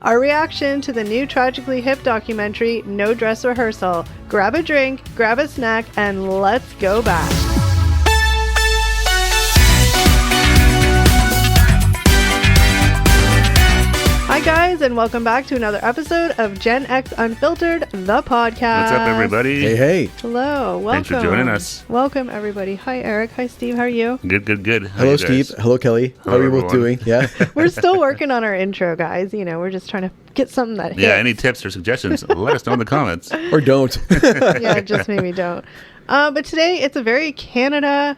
our reaction to the new Tragically Hip documentary, No Dress Rehearsal. Grab a drink, grab a snack, and let's go back. Hi guys, and welcome back to another episode of Gen X Unfiltered, the podcast. What's up, everybody? Hey. Hello, welcome. Thanks for joining us. Welcome, everybody. Hi, Eric. Hi, Steve. How are you? Good. How Hello, you guys? Steve. Hello, Kelly. Hello, How are you both everyone. doing? Yeah. We're still working on our intro, guys. You know, we're just trying to get something that hits. Yeah, any tips or suggestions, let us know in the comments. Or don't. Yeah, just maybe don't. But today, it's a very Canada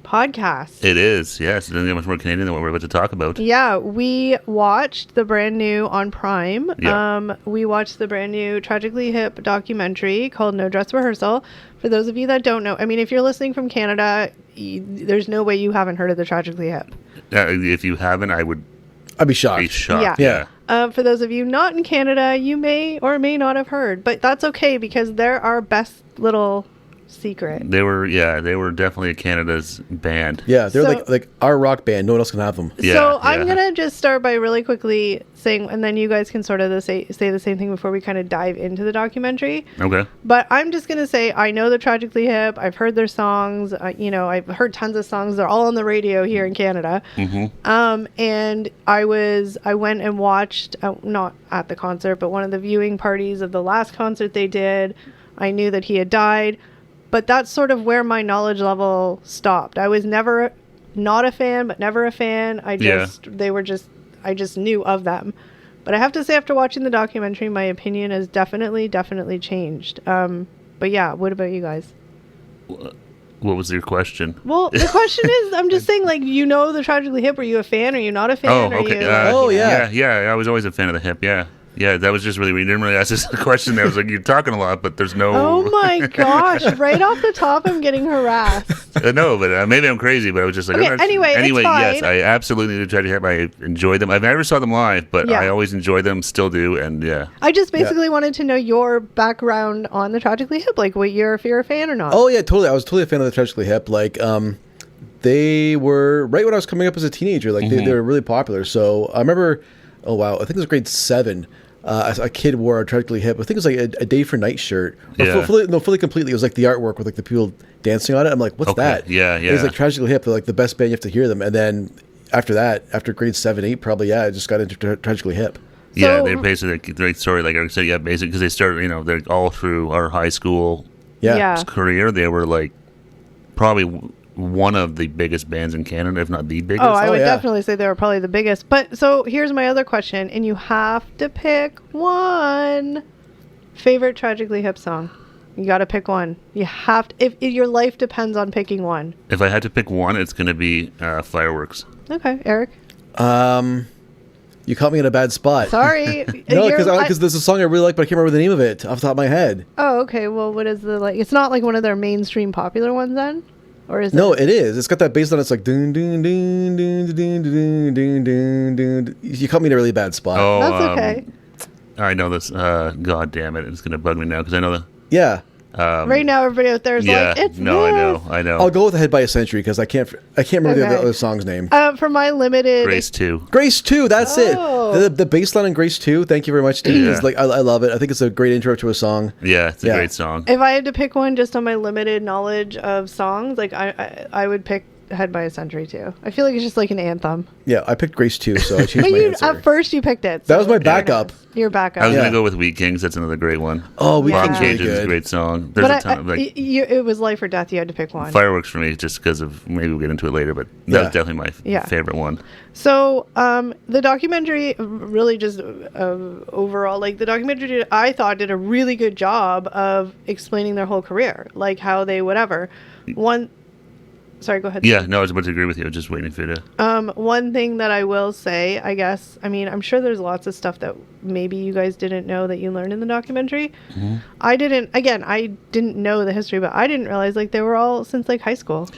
podcast. It is, yes. It doesn't get much more Canadian than what we're about to talk about. Yeah, we watched the brand new on Prime. Yeah. We watched the brand new Tragically Hip documentary called No Dress Rehearsal. For those of you that don't know, I mean, if you're listening from Canada, there's no way you haven't heard of the Tragically Hip. If you haven't, I'd be be shocked. shocked. Yeah. Yeah. For those of you not in Canada, you may or may not have heard, but that's okay because they're our best little secret. They were definitely Canada's band. Yeah, they're So- like our rock band. No one else can have them. Yeah, So I'm yeah. going to just start by really quickly saying, and then you guys can sort of say the same thing before we kind of dive into the documentary. Okay. But I'm just going to say, I know the Tragically Hip. I've heard their songs. I've heard tons of songs. They're all on the radio here in Canada. Mm-hmm. And I went and watched, not at the concert, but one of the viewing parties of the last concert they did. I knew that he had died. But that's sort of where my knowledge level stopped. I was never not a fan, but never a fan. I just knew of them. But I have to say, after watching the documentary, my opinion has definitely changed. But yeah, what about you guys? What was your question? Well, the question is, I'm just saying, like, you know the Tragically Hip. Are you a fan? Are you not a fan? Oh, Are okay. you, yeah. Yeah. I was always a fan of the Hip. Yeah. Yeah, that was just really weird. You didn't really ask us a question there. I was like, you're talking a lot, but there's no... Oh my gosh. Right off the top, I'm getting harassed. No, but maybe I'm crazy, but I was just like... Okay, I'm not- anyway, it's yes, fine. I absolutely did try to hear. I enjoyed them. I never saw them live, but Yeah. I always enjoy them, still do, and yeah. I just basically wanted to know your background on the Tragically Hip, like what if you're a fan or not. Oh, yeah, totally. I was totally a fan of the Tragically Hip. Like, they were right when I was coming up as a teenager. Like, they were really popular. So I remember, oh, wow, I think it was grade 7. A kid wore a Tragically Hip. I think it was like a Day for Night shirt. Or Yeah. fully completely. It was like the artwork with like the people dancing on it. I'm like, what's Okay, that? yeah. It was like Tragically Hip. They're like the best band. You have to hear them. And then after that, after grade 7, 8, probably, I just got into Tragically Hip. Yeah, So- they're basically the great story, like Eric said. Yeah, basically because they started, they're all through our high school Yeah. career. They were like probably one of the biggest bands in Canada, if not the biggest. Oh, I would yeah. definitely say they were probably the biggest. But so here's my other question, and you have to pick one favorite Tragically Hip song. You got to pick one. You have to, if your life depends on picking one. If I had to pick one, it's going to be Fireworks. Okay, Eric. You caught me in a bad spot. Sorry. No, You're- because there's a song I really like, but I can't remember the name of it off the top of my head. Oh, okay. Well, what is the like? It's not like one of their mainstream popular ones, then, or is No, it? it is. It's got that bass line. It's like doon doon doon doon doon doon doon doon doon. You caught me in a really bad spot. Oh, That's okay. I know this. God damn it. It's going to bug me now because I know the... Yeah, Right now, everybody out there is Yeah, like, it's no, this. I know. I'll go with Ahead by a Century because I can't remember the Okay. other song's name. For my limited, Grace 2. Grace 2, that's Oh. it. The bass line in Grace 2. Thank you very much, Steve. Yeah. Is like I love it. I think it's a great intro to a song. Yeah, it's a Yeah. great song. if I had to pick one just on my limited knowledge of songs, like I would pick Head by a Century too. I feel like it's just like an anthem. Yeah, I picked Grace 2, so I changed But my you answer. at first you picked it. That was my fair backup. enough. Your backup. I was Yeah. going to go with Wheat Kings. That's another great one. Oh, we Yeah. King's Rock really Cajun is a good. great song. There's But a ton of like... it was life or death. You had to pick one. Fireworks for me, just because of... Maybe we'll get into it later, but that Yeah. was definitely my Yeah. favorite one. So, the documentary really just overall, like the documentary, I thought did a really good job of explaining their whole career, like how they whatever. Sorry, go ahead. Yeah, no, I was about to agree with you. I was just waiting for you to... One thing that I will say, I guess, I mean, I'm sure there's lots of stuff that maybe you guys didn't know that you learned in the documentary. Mm-hmm. I didn't know the history, but I didn't realize like they were all since like high school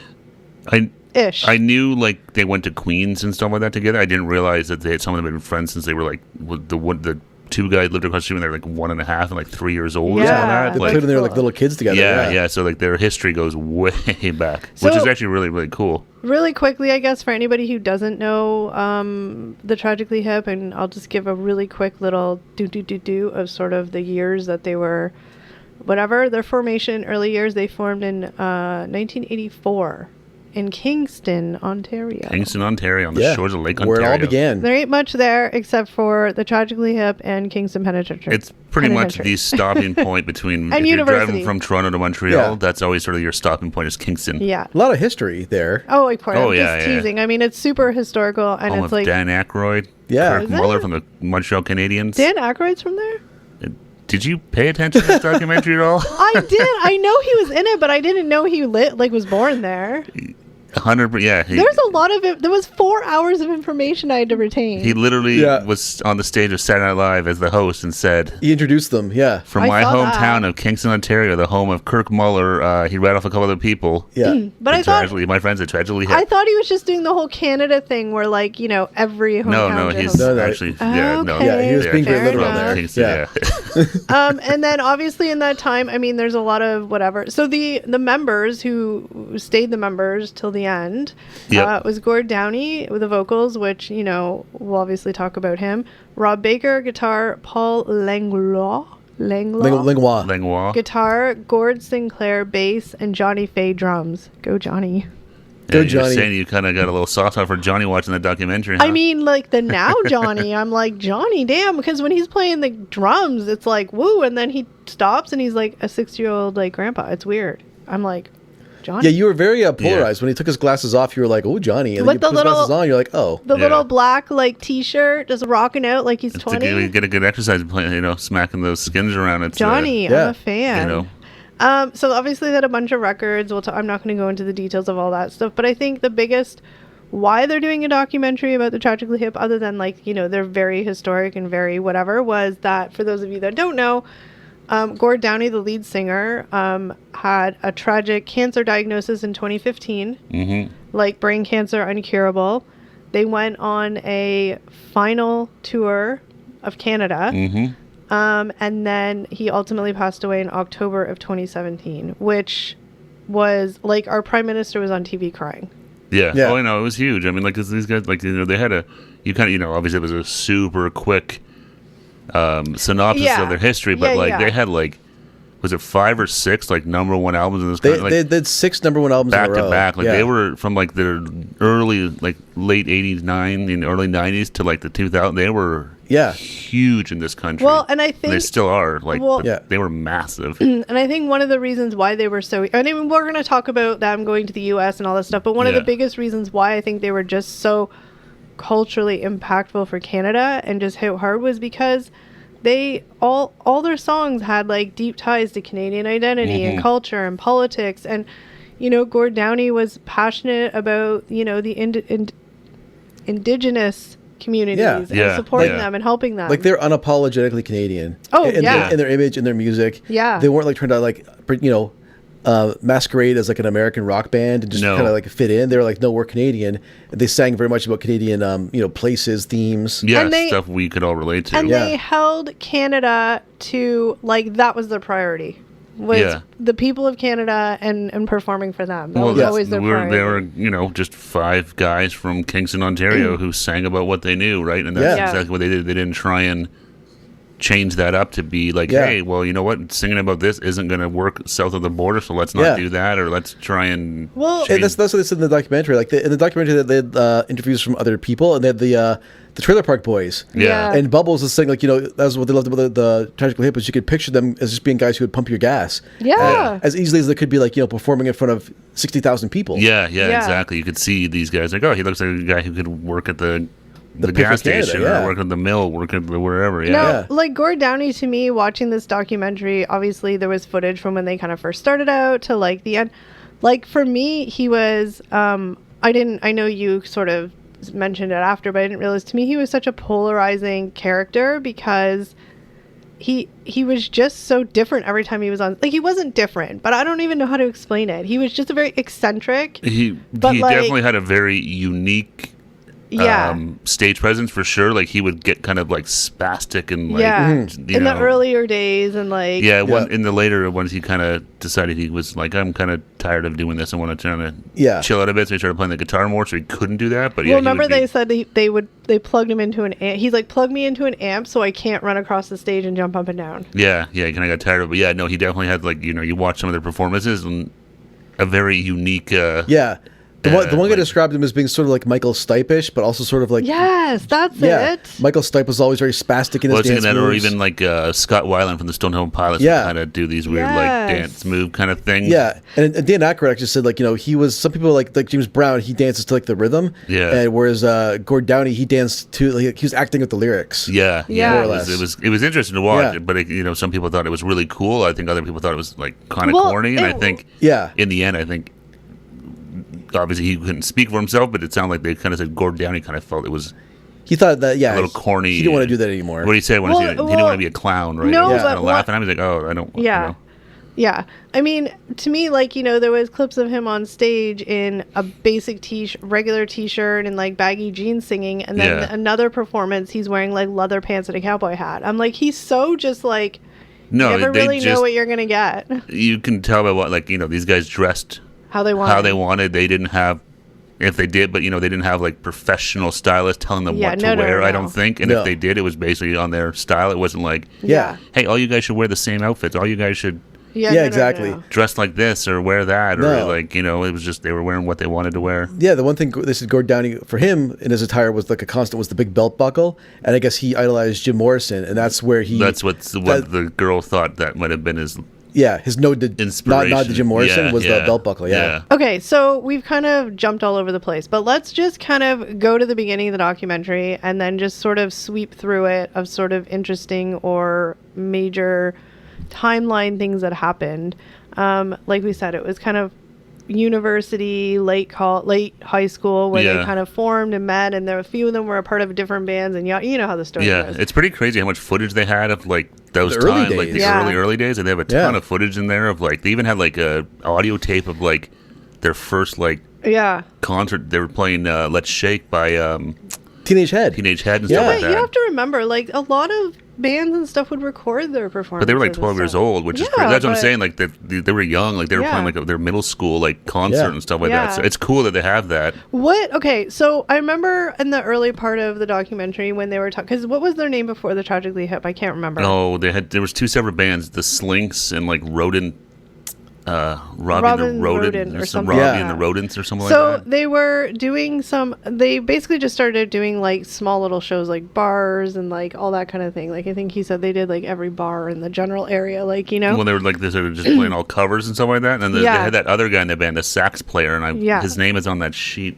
ish. I knew like they went to Queens and stuff like that together. I didn't realize that some of them had been friends since they were like the two guys lived across the street when they were like 1.5 and like 3 years old. Yeah. Or something like They that. Like- played when they were like little kids together. Yeah. So like their history goes way back, which So- is actually really, really cool. Really quickly, I guess, for anybody who doesn't know the Tragically Hip, and I'll just give a really quick little do of sort of the years that they were, whatever, their formation, early years, they formed in 1984 in Kingston, Ontario. Kingston, Ontario, on the shores of Lake Ontario. Where it all began. There ain't much there except for the Tragically Hip and Kingston Penitentiary. It's pretty much the stopping point between And if you're university. driving from Toronto to Montreal. Yeah. That's always sort of your stopping point is Kingston. Yeah. A lot of history there. Oh, of course. Oh, I'm yeah, just yeah. teasing. I mean, it's super historical, and Home it's of like Dan Aykroyd. Yeah. Kirk Is it? Muller from the Montreal Canadiens. Dan Aykroyd's from there. Did you pay attention to this documentary at all? I did. I know he was in it, but I didn't know he was born there. 100%. Yeah. There's a lot of it. There was 4 hours of information I had to retain. He literally Yeah. was on the stage of Saturday Night Live as the host and said, He introduced them. Yeah. "From I my saw hometown that. of Kingston, Ontario, the home of Kirk Muller." He read off a couple other people. Yeah. but I thought My friends at Tragically Hip. I thought he was just doing the whole Canada thing, where like every hometown. No, just he's hosts- No, no. actually yeah, no, Okay. Yeah, he was being very Fair literal enough. there. Kingston, Yeah. And then obviously in that time, I mean, there's a lot of whatever. So the members who stayed the members till the end Yep. was Gord Downey with the vocals, which we'll obviously talk about him. Rob Baker guitar, Paul Langlois Lingua. Langlois. guitar, Gord Sinclair bass, and Johnny Fay drums. Go Johnny! Go, You're Johnny. saying you kind of got a little soft spot for Johnny watching the documentary. Huh? I mean, like the now Johnny. I'm like, Johnny, damn, because when he's playing the drums, it's like woo, and then he stops and he's like a 60-year-old like grandpa. It's weird. I'm like, Johnny. Yeah, you were very polarized. When he took his glasses off, you were like, oh, Johnny. And With then you the put his glasses little- on, you're like, oh. the Yeah. little black like T-shirt, just rocking out like he's to 20. get a good exercise, playing, smacking those skins around. It's Johnny, Yeah. I'm a fan. So obviously they had a bunch of records. I'm not going to go into the details of all that stuff, but I think the biggest why they're doing a documentary about the Tragically Hip, other than they're very historic and very whatever, was that for those of you that don't know, Gord Downey, the lead singer, had a tragic cancer diagnosis in 2015, like brain cancer, uncurable. They went on a final tour of Canada. And then he ultimately passed away in October of 2017, which was like our prime minister was on TV crying. Yeah. Yeah. Oh, I know. It was huge. I mean, like, 'cause these guys, like, they had obviously it was a super quick synopsis Yeah. of their history, but, Yeah. they had, was it 5 or 6, number one albums in this They, country? they did 6 number one albums Back in a row. to back. Yeah. They were from, their early, late 80s, early 90s to, the 2000s. They were huge in this country. Well, and I think they still are. Well- Yeah. They were massive. and I think one of the reasons why they were so, I mean, we're going to talk about them going to the US and all that stuff, but one of the Yeah. biggest reasons why I think they were just so culturally impactful for Canada and just hit hard was because they all their songs had deep ties to Canadian identity and culture and politics, and Gord Downey was passionate about the indigenous communities and Yeah. supporting Yeah. them and helping them. Like they're unapologetically Canadian. Oh, in yeah. Their, in their image, in their music. Yeah. They weren't trying to masquerade as an American rock band and just No. kind of fit in. They were like, no, we're Canadian. And they sang very much about Canadian, places, themes. Yeah, And they- stuff we could all relate to. and Yeah. they held Canada to that was their priority, was Yeah. the people of Canada and performing for them. That was yes. always their priority. They were, just 5 guys from Kingston, Ontario who sang about what they knew, right? And that's Yeah. exactly what they did. They didn't try and change that up to be Yeah. hey, well, you know what? Singing about this isn't going to work south of the border, so let's not Yeah. do that, or let's try and Well- And change. that's what they said in the documentary. In the documentary, they had interviews from other people, and they had the Trailer Park Boys. Yeah. And Bubbles is saying, that's what they loved about the Tragically Hip, is you could picture them as just being guys who would pump your gas. Yeah. As easily as they could be, performing in front of 60,000 people. yeah, Yeah. exactly. You could see these guys he looks like a guy who could work at the The gas Pick of Canada, station yeah. or work at the mill, work at the wherever. Yeah. No, Yeah. Gord Downey, to me, watching this documentary, obviously there was footage from when they kind of first started out to the end. For me, he was, I know you sort of mentioned it after, but I didn't realize, to me, he was such a polarizing character because he was just so different every time he was on. He wasn't different, but I don't even know how to explain it. He was just a very eccentric. He But, definitely had a very unique stage presence for sure. Like he would get kind of like spastic and like in the earlier days and like in the later ones he kind of decided he was like, I'm kind of tired of doing this. I want to try to chill out a bit. So he started playing the guitar more. So he couldn't do that. But remember they said they plugged him into an amp. He's like, plug me into an amp so I can't run across the stage and jump up and down. Yeah, he kind of got tired of it. But he definitely had like, you watch some of their performances and a very unique The one guy described him as being sort of like Michael Stipe-ish, but also sort of like... Yes, that's it. Michael Stipe was always very spastic in his dance moves. Or even like Scott Weiland from the Stone Temple Pilots would kind of do these weird like dance move kind of things. Yeah, and Dan Aykroyd actually said like, he was... Some people like James Brown, he dances to like the rhythm. Yeah. And whereas Gord Downey, he danced to... Like, he was acting with the lyrics. Yeah. More or less. It was interesting to watch, but some people thought it was really cool. I think other people thought it was like kind of corny. And I think in the end, obviously he couldn't speak for himself, but it sounded like they kind of said Gord Downey kind of felt it was... He thought that, a little corny. He didn't want to do that anymore. What did he say when he didn't want to be a clown, right? No, he was kind of laughing. I was like, I don't... Yeah. I mean, to me, like, there was clips of him on stage in a basic regular t-shirt and like baggy jeans singing, and then another performance he's wearing like leather pants and a cowboy hat. I'm like, he's so just like... No, you never really know what you're going to get. You can tell by what, like, these guys dressed... How they wanted. They didn't have, if they did, but they didn't have like professional stylists telling them what to wear. I don't think. And if they did, it was basically on their style. It wasn't like, hey, all you guys should wear the same outfits. All you guys should exactly dress like this or wear that or like it was just they were wearing what they wanted to wear. Yeah, the one thing they said Gord Downey for him in his attire was like a constant was the big belt buckle, and I guess he idolized Jim Morrison, and that's where he. That's what the girl thought that might have been his. Yeah, his nod to Jim Morrison was the belt buckle. Yeah. Okay, so we've kind of jumped all over the place, but let's just kind of go to the beginning of the documentary and then just sort of sweep through it of sort of interesting or major timeline things that happened. Like we said, it was kind of university, late high school where they kind of formed and met, and there were a few of them were a part of different bands, and you know how the story goes. It's pretty crazy how much footage they had of like those times, like the early days, and they have a ton of footage in there of like they even had like a audio tape of like their first like concert. They were playing Let's Shake by Teenage Head and stuff like that. You have to remember, like, a lot of bands and stuff would record their performances. But they were like 12 years old, which is crazy. That's what I'm saying. Like, they were young. Like, they were playing like their middle school like concert and stuff like that. So it's cool that they have that. Okay, so I remember in the early part of the documentary when they were talking, because what was their name before the Tragically Hip? I can't remember. Oh, there was two separate bands, the Slinks and like Robbie and the Rodents or something like that. So they were doing they basically just started doing like small little shows like bars and like all that kind of thing. Like I think he said they did like every bar in the general area, like, Well, they were like they were just playing all covers and stuff like that. And they had that other guy in the band, the sax player, and his name is on that sheet.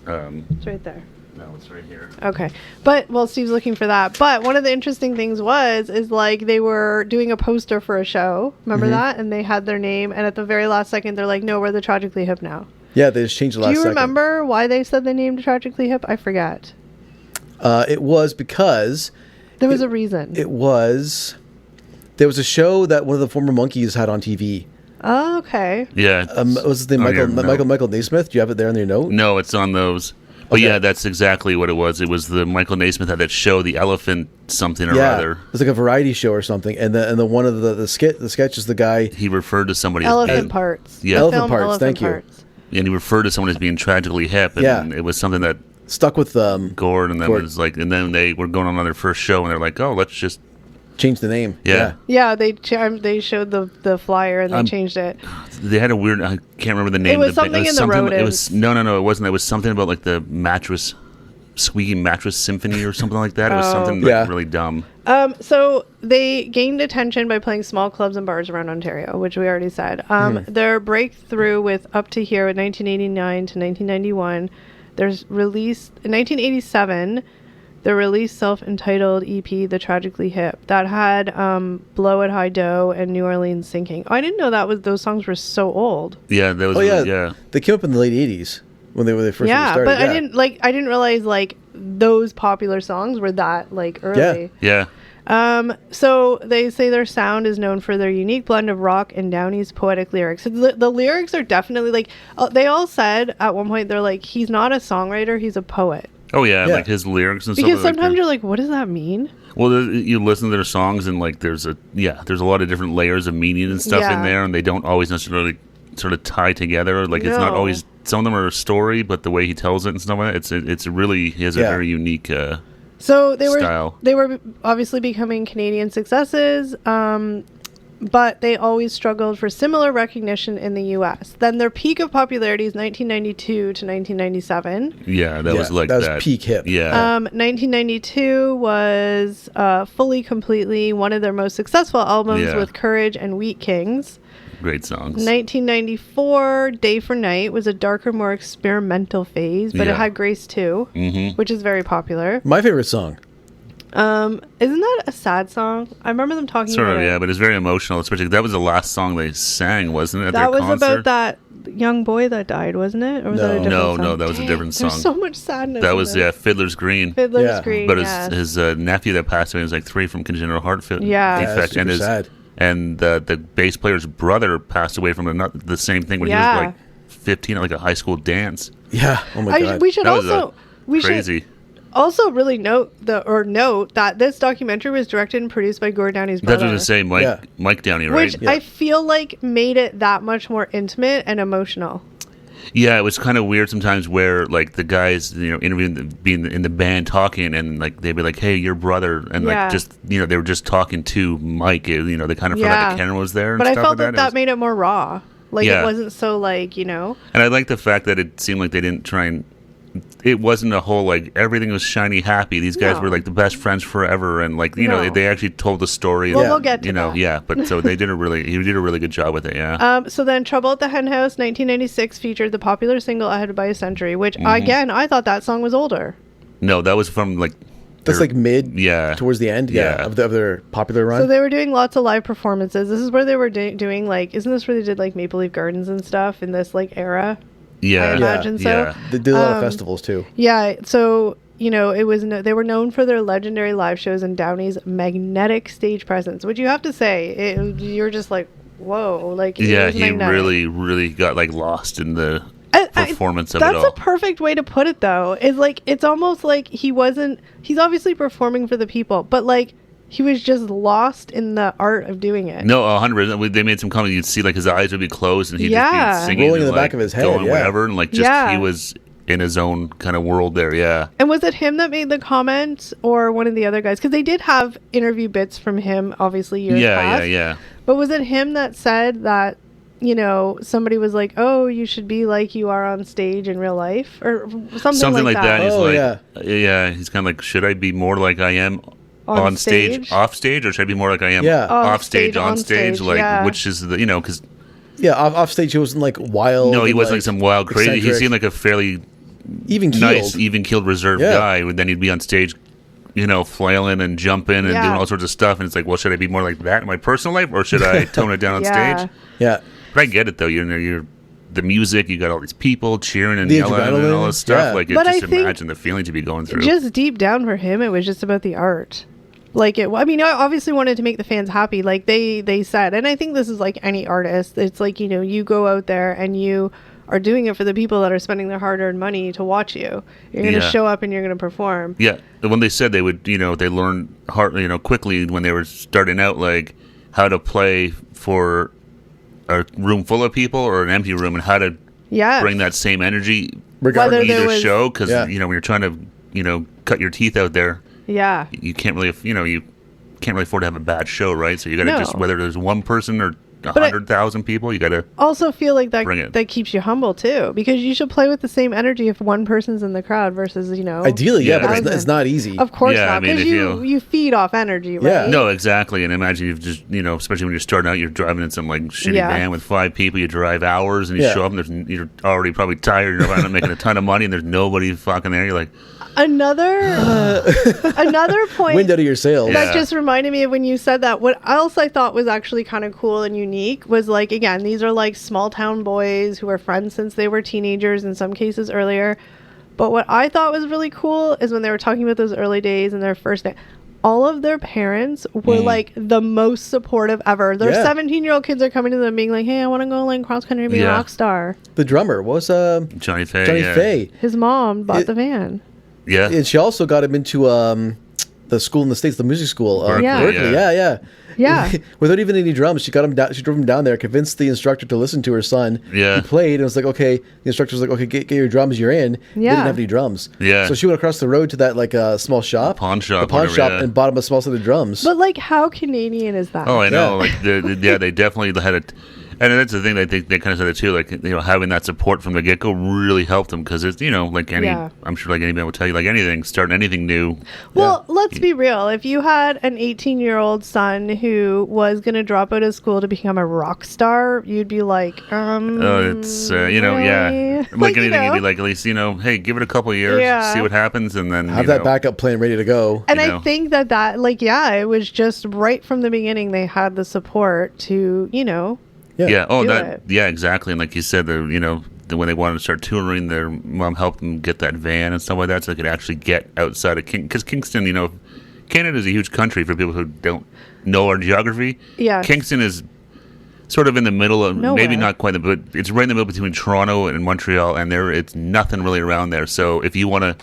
It's right there. No, it's right here. Okay. But, Steve's looking for that. But one of the interesting things is like they were doing a poster for a show. Remember that? And they had their name. And at the very last second, they're like, no, we're the Tragically Hip now. Yeah, they just changed the last second. Do you remember why they said they named Tragically Hip? I forget. It was because... There was a reason. There was a show that one of the former Monkees had on TV. Oh, okay. Yeah. What was his name? Michael Naismith? Do you have it there on your note? No, it's on those. But that's exactly what it was. It was the Michael Naismith had that show, the Elephant something or other. It was like a variety show or something. And the one of the sketches, the guy he referred to somebody Elephant Parts. Yeah, Elephant Parts. Thank you. And he referred to someone as being tragically hip. And it was something that stuck with Gord, and then was like, and then they were going on their first show, and they're like, oh, let's just change the name. Yeah, they showed the flyer and they changed it. They had a weird, I can't remember the name. It was something in the Rodents. No, it wasn't. It was something about like the Squeaky Mattress Symphony or something like that. It was something really dumb. So they gained attention by playing small clubs and bars around Ontario, which we already said. Their breakthrough with Up to Here in 1989 to 1991, there's released in 1987. The released self-entitled EP, The Tragically Hip, that had Blow at High Dough and New Orleans Sinking. Oh, I didn't know those songs were so old. Yeah, that was. They came up in the late '80s when they first started. But I didn't realize like those popular songs were that like early. Yeah. So they say their sound is known for their unique blend of rock and Downey's poetic lyrics. The lyrics are definitely like they all said at one point they're like, he's not a songwriter, he's a poet. Oh yeah, like his lyrics and stuff. Because sometimes you're like, what does that mean? Well, you listen to their songs and like there's a lot of different layers of meaning and stuff in there, and they don't always necessarily sort of tie together. Like it's not always. Some of them are a story, but the way he tells it and stuff like that, it's really he has a very unique. So they style. were obviously becoming Canadian successes. But they always struggled for similar recognition in the U.S. Then their peak of popularity is 1992 to 1997. Yeah, that was peak hip. Yeah. 1992 was Fully Completely, one of their most successful albums with Courage and Wheat Kings. Great songs. 1994, Day for Night was a darker, more experimental phase, but it had Grace too, which is very popular. My favorite song. Isn't that a sad song? I remember them talking about it. Yeah, but it's very emotional, especially that was the last song they sang, wasn't it? At that their was concert? About that young boy that died, wasn't it? Or was that a different song? No, that was a different song. There's so much sadness. That was Fiddler's Green. Fiddler's Green. But his nephew that passed away was like 3 from congenital heart defect, and sad. And the bass player's brother passed away from the same thing when he was like 15 at like a high school dance. Yeah. Oh my God. We should crazy. Should also really note that this documentary was directed and produced by Gord Downey's brother. That's what I was going to say, Mike Downey, right? Which I feel like made it that much more intimate and emotional. Yeah, it was kind of weird sometimes where like the guys, interviewing, being in the band talking, and like they'd be like, "Hey, your brother," and like just they were just talking to Mike. They kind of forgot the camera was there. But and I felt that made it more raw. Like it wasn't so like And I like the fact that it seemed like they didn't try and. It wasn't a whole like everything was shiny happy. These guys were like the best friends forever, and like they actually told the story. Well, we'll get to that. But so he did a really good job with it. Yeah. So then, Trouble at the Hen House, 1996, featured the popular single "Ahead by a Century," which again I thought that song was older. No, that was from like. That's like mid, towards the end, of their popular run. So they were doing lots of live performances. This is where they were doing like, isn't this where they did like Maple Leaf Gardens and stuff in this like era? Yeah, I imagine so. Yeah. They did a lot of festivals too. Yeah, so it was they were known for their legendary live shows and Downey's magnetic stage presence, which you have to say, you're just like, whoa, like he really got like lost in the performance of it all. That's a perfect way to put it, though. Is like it's almost like he's obviously performing for the people, but like. He was just lost in the art of doing it. No, 100%. They made some comments. You'd see like his eyes would be closed, and he'd just be singing, rolling in the back of his head, going whatever, and like just he was in his own kind of world there. Yeah. And was it him that made the comment, or one of the other guys? Because they did have interview bits from him, obviously years past. Yeah. But was it him that said that? Somebody was like, "Oh, you should be like you are on stage in real life," or something like that. He's He's kind of like, should I be more like I am? On stage, off stage, or should I be more like I am off stage, on stage? Like, which is the, because... Yeah, off stage, he wasn't like wild. No, he wasn't like some wild, crazy. He seemed like a fairly even-keeled, reserved guy. And then he'd be on stage, flailing and jumping and doing all sorts of stuff. And it's like, well, should I be more like that in my personal life, or should I tone it down on stage? Yeah. But I get it, though. You're the music, you got all these people cheering and yelling and all this stuff. Like, just imagine the feeling to be going through. Just deep down for him, it was just about the art. Like I obviously wanted to make the fans happy, like they said, and I think this is like any artist. It's like, you go out there and you are doing it for the people that are spending their hard-earned money to watch you. You're going to show up and you're going to perform. Yeah, when they said they would, they learned quickly when they were starting out, like how to play for a room full of people or an empty room, and how to bring that same energy regardless either show, because when you're trying to cut your teeth out there. Yeah, you can't really, you can't really afford to have a bad show, right? So you got to just, whether there's one person or 100,000 people, you got to also feel like that keeps you humble too, because you should play with the same energy if one person's in the crowd versus ideally, but it's not easy. Of course not, because you feed off energy, right? Yeah, no, exactly. And imagine you've just especially when you're starting out, you're driving in some like shitty van with 5 people. You drive hours and you show up, and you're already probably tired. You're probably not making a ton of money, and there's nobody fucking there. You're like. Another point wind out of your sails. That just reminded me of when you said that. What else I thought was actually kind of cool and unique was like, again, these are like small town boys who are friends since they were teenagers, in some cases earlier. But what I thought was really cool is when they were talking about those early days and their first day, all of their parents were like the most supportive ever. Their 17-year-old kids are coming to them being like, "Hey, I want to go like cross country and be a rock star." The drummer was Johnny Faye. Faye. His mom bought the van. Yeah. And she also got him into the school in the States, the music school. Berkeley, Berkeley. Yeah. Without even any drums, she got him down. She drove him down there, convinced the instructor to listen to her son. Yeah. He played, and it was like, okay. The instructor was like, okay, get your drums. You're in. Yeah. They didn't have any drums. Yeah. So she went across the road to that like small shop, pawn shop, and bought him a small set of drums. But like, how Canadian is that? Oh, I know. Like, they definitely had it. And that's the thing. I think they kind of said it too. Like, having that support from the get go really helped them because it's like any. Yeah. I'm sure like anybody will tell you like anything, starting anything new. Well, let's be real. If you had an 18-year-old son who was going to drop out of school to become a rock star, you'd be like, it's really? Like anything, you'd be like, at least hey, give it a couple of years, see what happens, and then have that backup plan ready to go. And I think that it was just right from the beginning. They had the support to Yeah, exactly. And like you said, when they wanted to start touring, their mom helped them get that van and stuff like that, so they could actually get outside of because Kingston, Canada is a huge country for people who don't know our geography. Yeah, Kingston is sort of in the middle of maybe not quite, but it's right in the middle between Toronto and Montreal, and it's nothing really around there. So if you want to,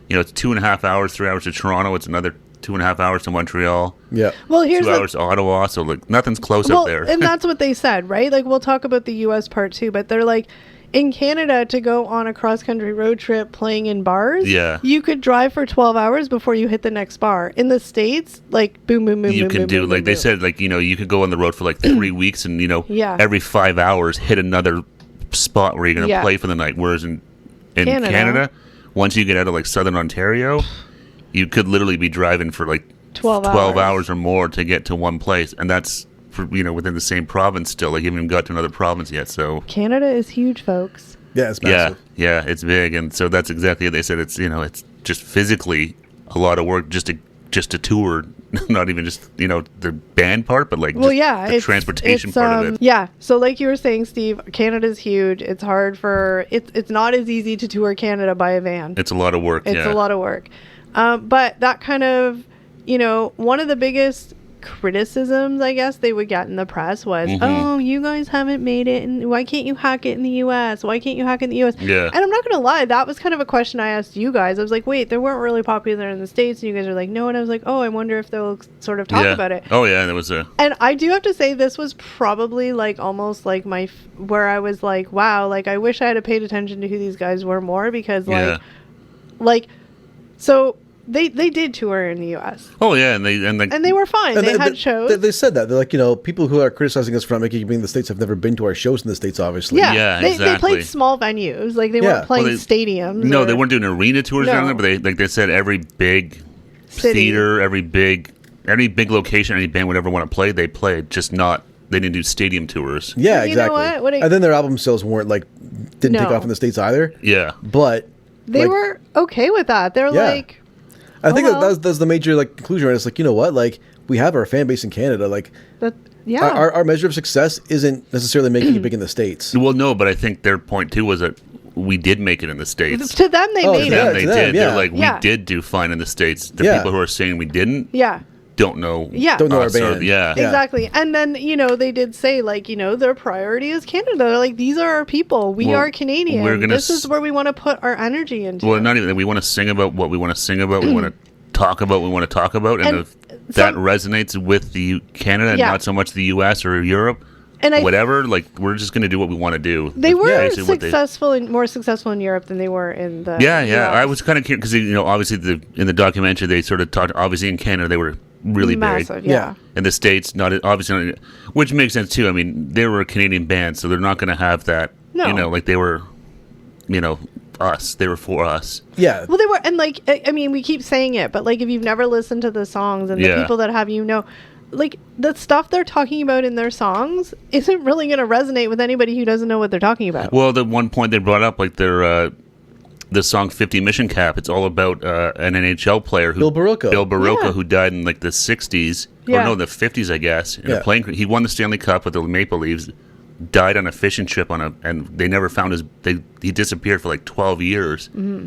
it's 2.5 hours, 3 hours to Toronto. It's another 2.5 hours to Montreal. Yeah. Well, here's 2 hours to Ottawa. So like nothing's close up there. And that's what they said, right? Like we'll talk about the U.S. part too, but they're like, in Canada, to go on a cross-country road trip playing in bars, you could drive for 12 hours before you hit the next bar. In the States, like boom, boom, boom, you boom, can boom, do boom, like boom, they said, like you could go on the road for like 3 weeks, and every 5 hours hit another spot where you're going to play for the night. Whereas in Canada, once you get out of like Southern Ontario, you could literally be driving for like 12 hours or more to get to one place, and that's for, within the same province still. Like you haven't even got to another province yet. So Canada is huge, folks. Yeah, it's massive. Yeah, it's big, and so that's exactly what they said. It's it's just physically a lot of work just to tour, not even just the band part, but like the transportation part of it. Yeah, so like you were saying, Steve, Canada's huge. It's hard it's not as easy to tour Canada by a van. It's a lot of work. It's a lot of work, but that kind of one of the biggest criticisms I guess they would get in the press was, oh, you guys haven't made it, and why can't you hack it in the US? Why can't you hack it in the US? Yeah. And I'm not gonna lie, that was kind of a question I asked you guys. I was like, wait, they weren't really popular in the States, and you guys are like, no, and I was like, oh, I wonder if they'll sort of talk about it. Oh yeah, there was a. And I do have to say, this was probably like almost like where I was like, wow, like I wish I had paid attention to who these guys were more, because so They did tour in the U.S. Oh yeah, and they were fine. They had shows. They said that they're like, people who are criticizing us for not making it in the States have never been to our shows in the States. Obviously, yeah, exactly. They played small venues, like they weren't playing stadiums. No, they weren't doing arena tours down there. But they said every big theater, every big location, any band would ever want to play, they played. Just not. They didn't do stadium tours. Yeah, exactly. And then their album sales didn't take off in the States either. Yeah, but they were okay with that. They're like. I think that's the major conclusion, right? It's like, what, we have our fan base in Canada, our measure of success isn't necessarily making it big in the States. Well, no, but I think their point too was that we did make it in the States. To them, they made it. They did. Yeah. They're like, we did do fine in the States. The people who are saying we didn't, don't know. Yeah, don't know our band. Exactly. And then they did say their priority is Canada. They're like, these are our people. We are Canadian. This is where we want to put our energy into. Well, not even that. We want to sing about what we want to sing about. We want to talk about what we want to talk about, and if that resonates with the Canada and not so much the U.S. or Europe. And whatever, we're just going to do what we want to do. They were more successful in Europe than they were in the US. I was kind of curious because obviously in the documentary they sort of talked. Obviously in Canada they were really massive, big. Yeah. In the States, not which makes sense too. I mean, they were a Canadian band, so they're not going to have that. No. They were, us. They were for us. Yeah. Well, they were, and we keep saying it, but if you've never listened to the songs and the people that have, the stuff they're talking about in their songs isn't really going to resonate with anybody who doesn't know what they're talking about. Well, the one point they brought up, the song 50 Mission Cap, it's all about an NHL player, Bill Barocco, who died in the 60s, or no, the 50s, I guess, in a plane. He won the Stanley Cup with the Maple Leafs, died on a fishing trip and they never found he disappeared for 12 years. Mm-hmm.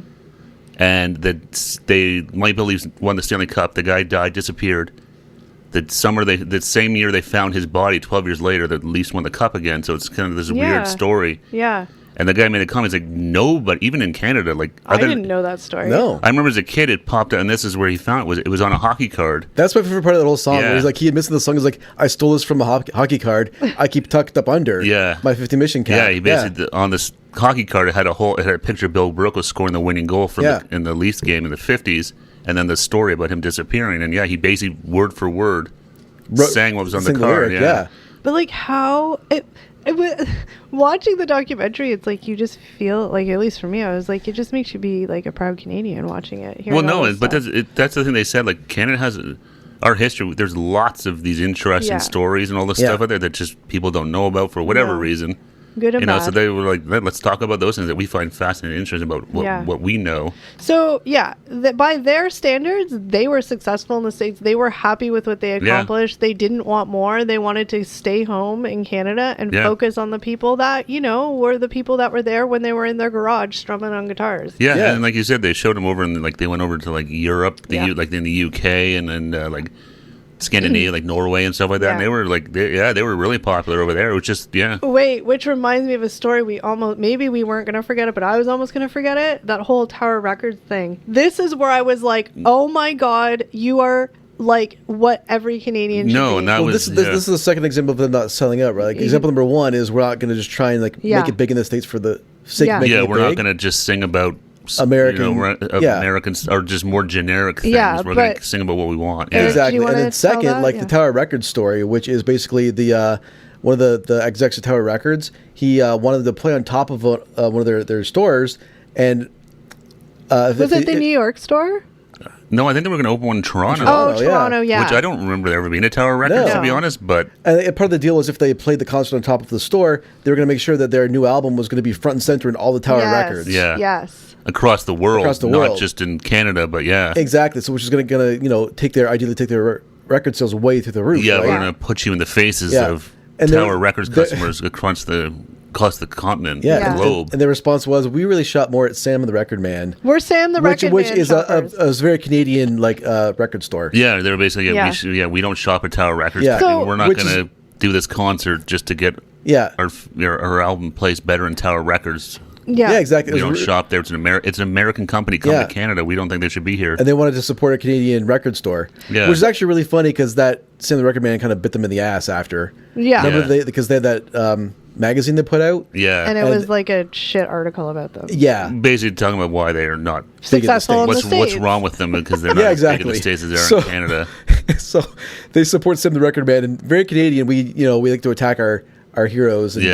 And the Maple Leafs won the Stanley Cup, the guy died, disappeared. The same year they found his body, 12 years later, the Leafs won the cup again. So it's kind of this weird story. Yeah. And the guy made a comment, he's like, no, but even in Canada, like... I didn't know that story. No. I remember as a kid, it popped out, and this is where he found it. It was on a hockey card. That's my favorite part of that whole song. Where he's like, he admits in the song, he's like, I stole this from a hockey card. I keep tucked up under my 50 mission cap. Yeah, he basically, on this hockey card, it had a picture of Bill Brooklyn scoring the winning goal in the Leafs game in the 50s, and then the story about him disappearing. And he basically, word for word, sang what was on the card. Lyric, But like how... watching the documentary, it's like you just feel like, at least for me, I was like, it just makes you be like a proud Canadian watching it. Well, no, but that's the thing they said. Like, Canada has our history. There's lots of these interesting stories and all this stuff out there that just people don't know about for whatever reason. Good and bad. So they were like, let's talk about those things that we find fascinating and interesting about what we know. So, by their standards, they were successful in the States. They were happy with what they accomplished. They didn't want more. They wanted to stay home in Canada and focus on the people that, were the people that were there when they were in their garage strumming on guitars. Yeah, and like you said, they showed them over, and like they went over to like Europe, like in the UK, and then like Scandinavia, like Norway and stuff like that. And they were like, they were really popular over there. It was just, Wait, which reminds me of a story maybe we weren't going to forget it, but I was almost going to forget it. That whole Tower Records thing. This is where I was like, oh my God, you are like what every Canadian should be. And that was... This is the second example of them not selling out, right? Like, example number one is we're not going to just try and like make it big in the States for the sake of making it big. We're not going to just sing about... Americans are just more generic things. We're going to sing about what we want. Exactly. And then second, the Tower Records story, which is basically the one of the execs of Tower Records, he wanted to play on top of one of their stores, and was it the New York store? No, I think they were going to open one in Toronto. Toronto, Which I don't remember there ever being a Tower Records, to be honest. But part of the deal was if they played the concert on top of the store, they were going to make sure that their new album was going to be front and center in all the Tower Records. Yeah. Yes. Across the world, not just in Canada, but exactly. So, which is going to ideally take their record sales way through the roof. Yeah, we're going to put you in the faces of Tower Records customers across the continent, the globe. And their response was, "We really shop more at Sam and the Record Man." We're Sam the Record Man, which is a very Canadian record store. Yeah, they're basically we don't shop at Tower Records. Yeah, so, we're not going to do this concert just to get our album placed better in Tower Records. Yeah, exactly. We don't shop there. It's an American company. Come to Canada. We don't think they should be here. And they wanted to support a Canadian record store. Yeah. Which is actually really funny because that Sam the Record Man kind of bit them in the ass after. Yeah. Remember because they had that magazine they put out? Yeah. And it was like a shit article about them. Yeah. Basically talking about why they are not successful in the States. What's wrong with them because they're not as big in the States as they are in Canada. So they support Sam the Record Man, and very Canadian. We like to attack our heroes. And,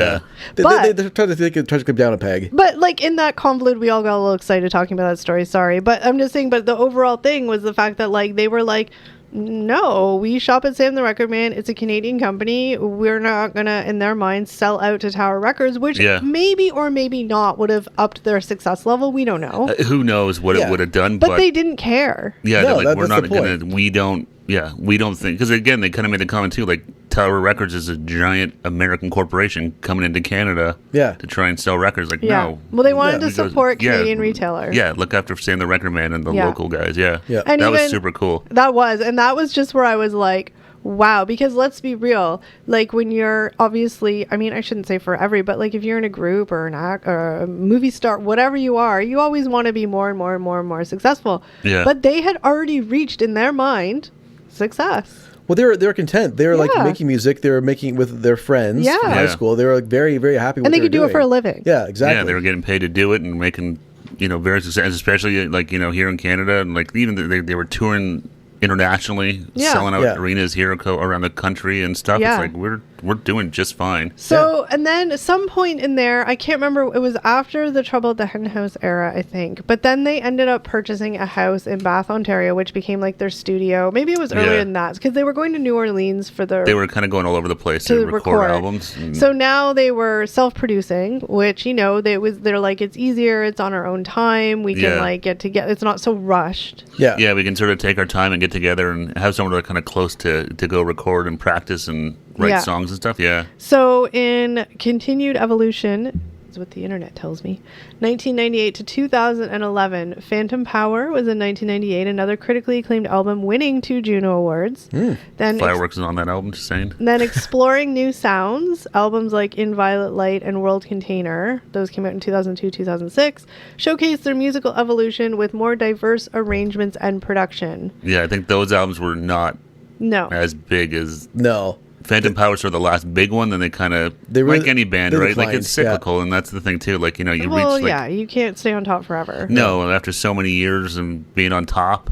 they're trying to clip down a peg. But like in that convolute, we all got a little excited talking about that story. Sorry, but I'm just saying. But the overall thing was the fact that like they were like, no, we shop at Sam the Record Man. It's a Canadian company. We're not gonna, in their minds, sell out to Tower Records, which maybe or maybe not would have upped their success level. We don't know. Who knows what it would have done? But they didn't care. Yeah, no, like, we're not gonna. We don't. Yeah, we don't think, because again, they kind of made the comment too, like Tower Records is a giant American corporation coming into Canada to try and sell records. Like, no. Well, they wanted to support Canadian retailers. Yeah, look after Sam the Record Man and the local guys. Yeah. And that was super cool. That was just where I was like, wow, because let's be real, like when you're obviously, I mean, I shouldn't say for every, but like if you're in a group or an act or a movie star, whatever you are, you always want to be more and more and more and more successful. Yeah. But they had already reached in their mind success. Well, they were content. They were like making music. They were making with their friends in high school. They were like very, very happy with it. And they could do it for a living. Yeah, exactly. Yeah, they were getting paid to do it and making, very successful, especially like, here in Canada. And like even they were touring internationally, selling out arenas here around the country and stuff. It's like we're doing just fine. So and then at some point in there, I can't remember, it was after the Trouble at the Hen House era, I think, but then they ended up purchasing a house in Bath, Ontario, which became like their studio. Maybe it was earlier than that, because they were going to New Orleans for they were kind of going all over the place to record albums. So now they were self-producing, which they're like, it's easier, it's on our own time, we can like get together, it's not so rushed. Yeah, we can sort of take our time and get together and have someone kind of close to go record and practice and write songs and stuff. Yeah. So in continued evolution, That's what the internet tells me. 1998 to 2011, Phantom Power was in 1998, another critically acclaimed album, winning 2 Juno Awards. Then Fireworks is on that album, just saying. Then Exploring New Sounds, albums like In Violet Light and World Container, those came out in 2002, 2006, showcased their musical evolution with more diverse arrangements and production. Yeah, I think those albums were not as big as... No. Phantom Power's sort of the last big one, then they kind of, like any band, right? Like, it's cyclical, and that's the thing, too. Like, you know, you reach... Well, you can't stay on top forever. No, after so many years and being on top.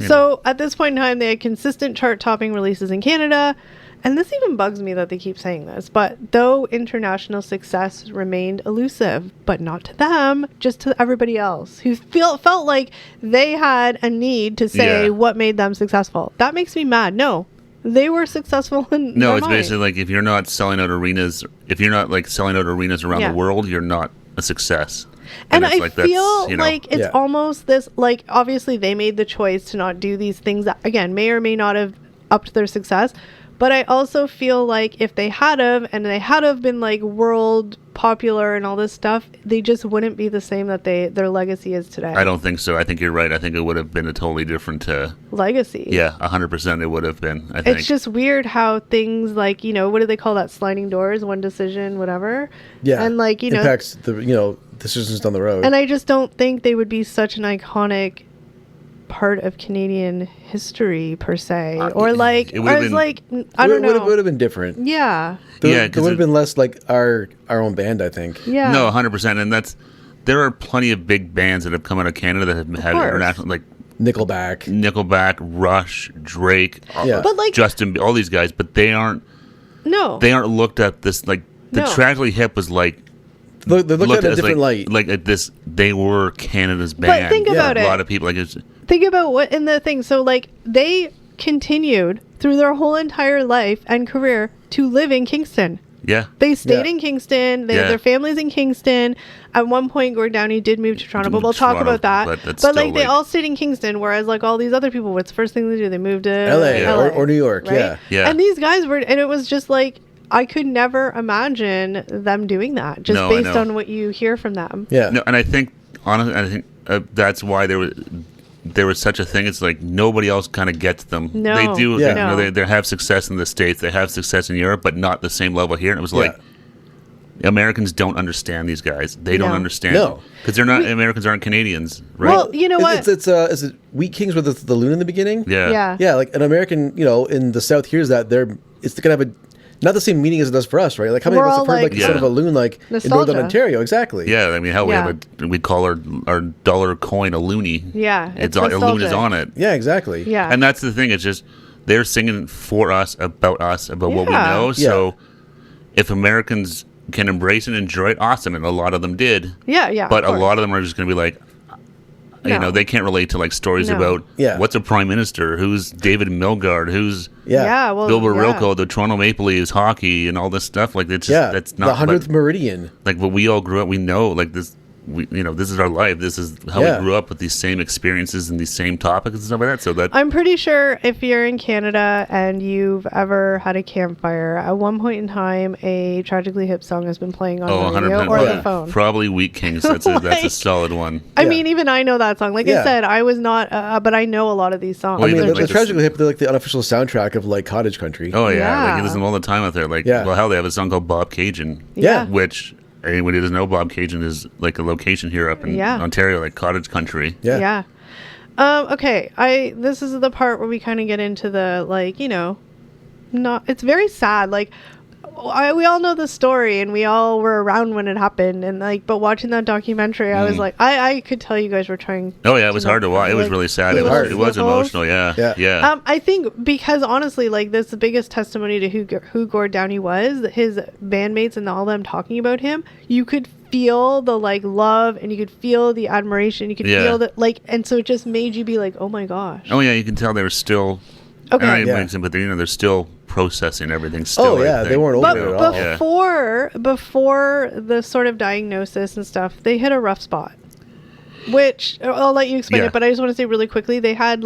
So, at this point in time, they had consistent chart-topping releases in Canada, and this even bugs me that they keep saying this, but though international success remained elusive, but not to them, just to everybody else, who felt like they had a need to say what made them successful. That makes me mad. No. They were successful in No, it's basically like if you're not selling out arenas around the world, you're not a success. And I like feel like it's almost this, like, obviously they made the choice to not do these things that, again, may or may not have upped their success. But I also feel like if they had have, and they had have been like world popular and all this stuff, they just wouldn't be the same that their legacy is today. I don't think so. I think you're right. I think it would have been a totally different legacy. Yeah, 100% it would have been. I think it's just weird how things like, you know, what do they call that? Sliding doors, one decision, whatever. Yeah, and like, you know, impacts the decisions down the road. And I just don't think they would be such an iconic part of Canadian history per se, or like I don't know. It would have been different. Yeah. It would have been less like our own band, I think. Yeah. No, 100%, and there are plenty of big bands that have come out of Canada that have had international, like Nickelback, Rush, Drake, but like Justin, all these guys, but they aren't looked at this like the Tragically Hip was like. They looked at a different light. Like at this, they were Canada's band. But think about it. A lot of people think about what in the thing. So like they continued through their whole entire life and career to live in Kingston. Yeah. They stayed in Kingston. They had their families in Kingston. At one point, Gord Downey did move to Toronto, but we'll talk about that. But like they all stayed in Kingston, whereas like all these other people, what's the first thing they do? They moved to LA. Or New York. Right? Yeah. And these guys were, and it was just like, I could never imagine them doing that, just based on what you hear from them. Yeah. No, and I think honestly, that's why there was such a thing. It's like nobody else kind of gets them. No. They do. Yeah. They have success in the States. They have success in Europe, but not the same level here. And it was like Americans don't understand these guys. They don't understand. No, because they're not. Americans aren't Canadians, right? Well, you know what? It's is it Wheat Kings with the loon in the beginning? Yeah. Like an American, in the South hears that it's gonna have not the same meaning as it does for us, right? Like how many of us have heard the sound of a loon like in Northern Ontario? Exactly. Yeah, I mean, we call our dollar coin a loonie. Yeah, it's a loon is on it. Yeah, exactly. Yeah, and that's the thing. It's just they're singing for us about what we know. So if Americans can embrace and enjoy it, awesome, and a lot of them did. Yeah. But a lot of them are just going to be like, they can't relate to like stories about what's a prime minister, who's David Milgaard, who's Bill Barilko, the Toronto Maple Leafs hockey, and all this stuff. Like it's just that's not the 100th Meridian. Like, but we all grew up. We know like this. This is our life. This is how we grew up with these same experiences and these same topics and stuff like that. So that I'm pretty sure if you're in Canada and you've ever had a campfire, at one point in time, a Tragically Hip song has been playing on the radio or the phone. Probably Wheat Kings. That's a solid one. I mean, even I know that song. Like I said, I was not, but I know a lot of these songs. Well, I mean, the Tragically Hip, they're like the unofficial soundtrack of like cottage country. Oh yeah, like it is them all the time out there. Like, well, hell, they have a song called Bob Cajun. Which. Anybody doesn't know, Bob Cajun is like a location here up in Ontario, like cottage country. Yeah. Okay. This is the part where we kind of get into the it's very sad. Like we all know the story and we all were around when it happened, and but watching that documentary, I was like, I could tell you guys were trying. Oh yeah, it was hard to watch. It was really sad. It was emotional. Yeah. I think because honestly, like this, the biggest testimony to who Gord Downey was, his bandmates and all them talking about him. You could feel the love, and you could feel the admiration. You could feel that and so it just made you be like, oh my gosh. Oh yeah, you can tell they were still. Okay. But they're still processing everything still. They weren't over it at all. Before the sort of diagnosis and stuff, they hit a rough spot. Which, I'll let you explain it, but I just want to say really quickly, they had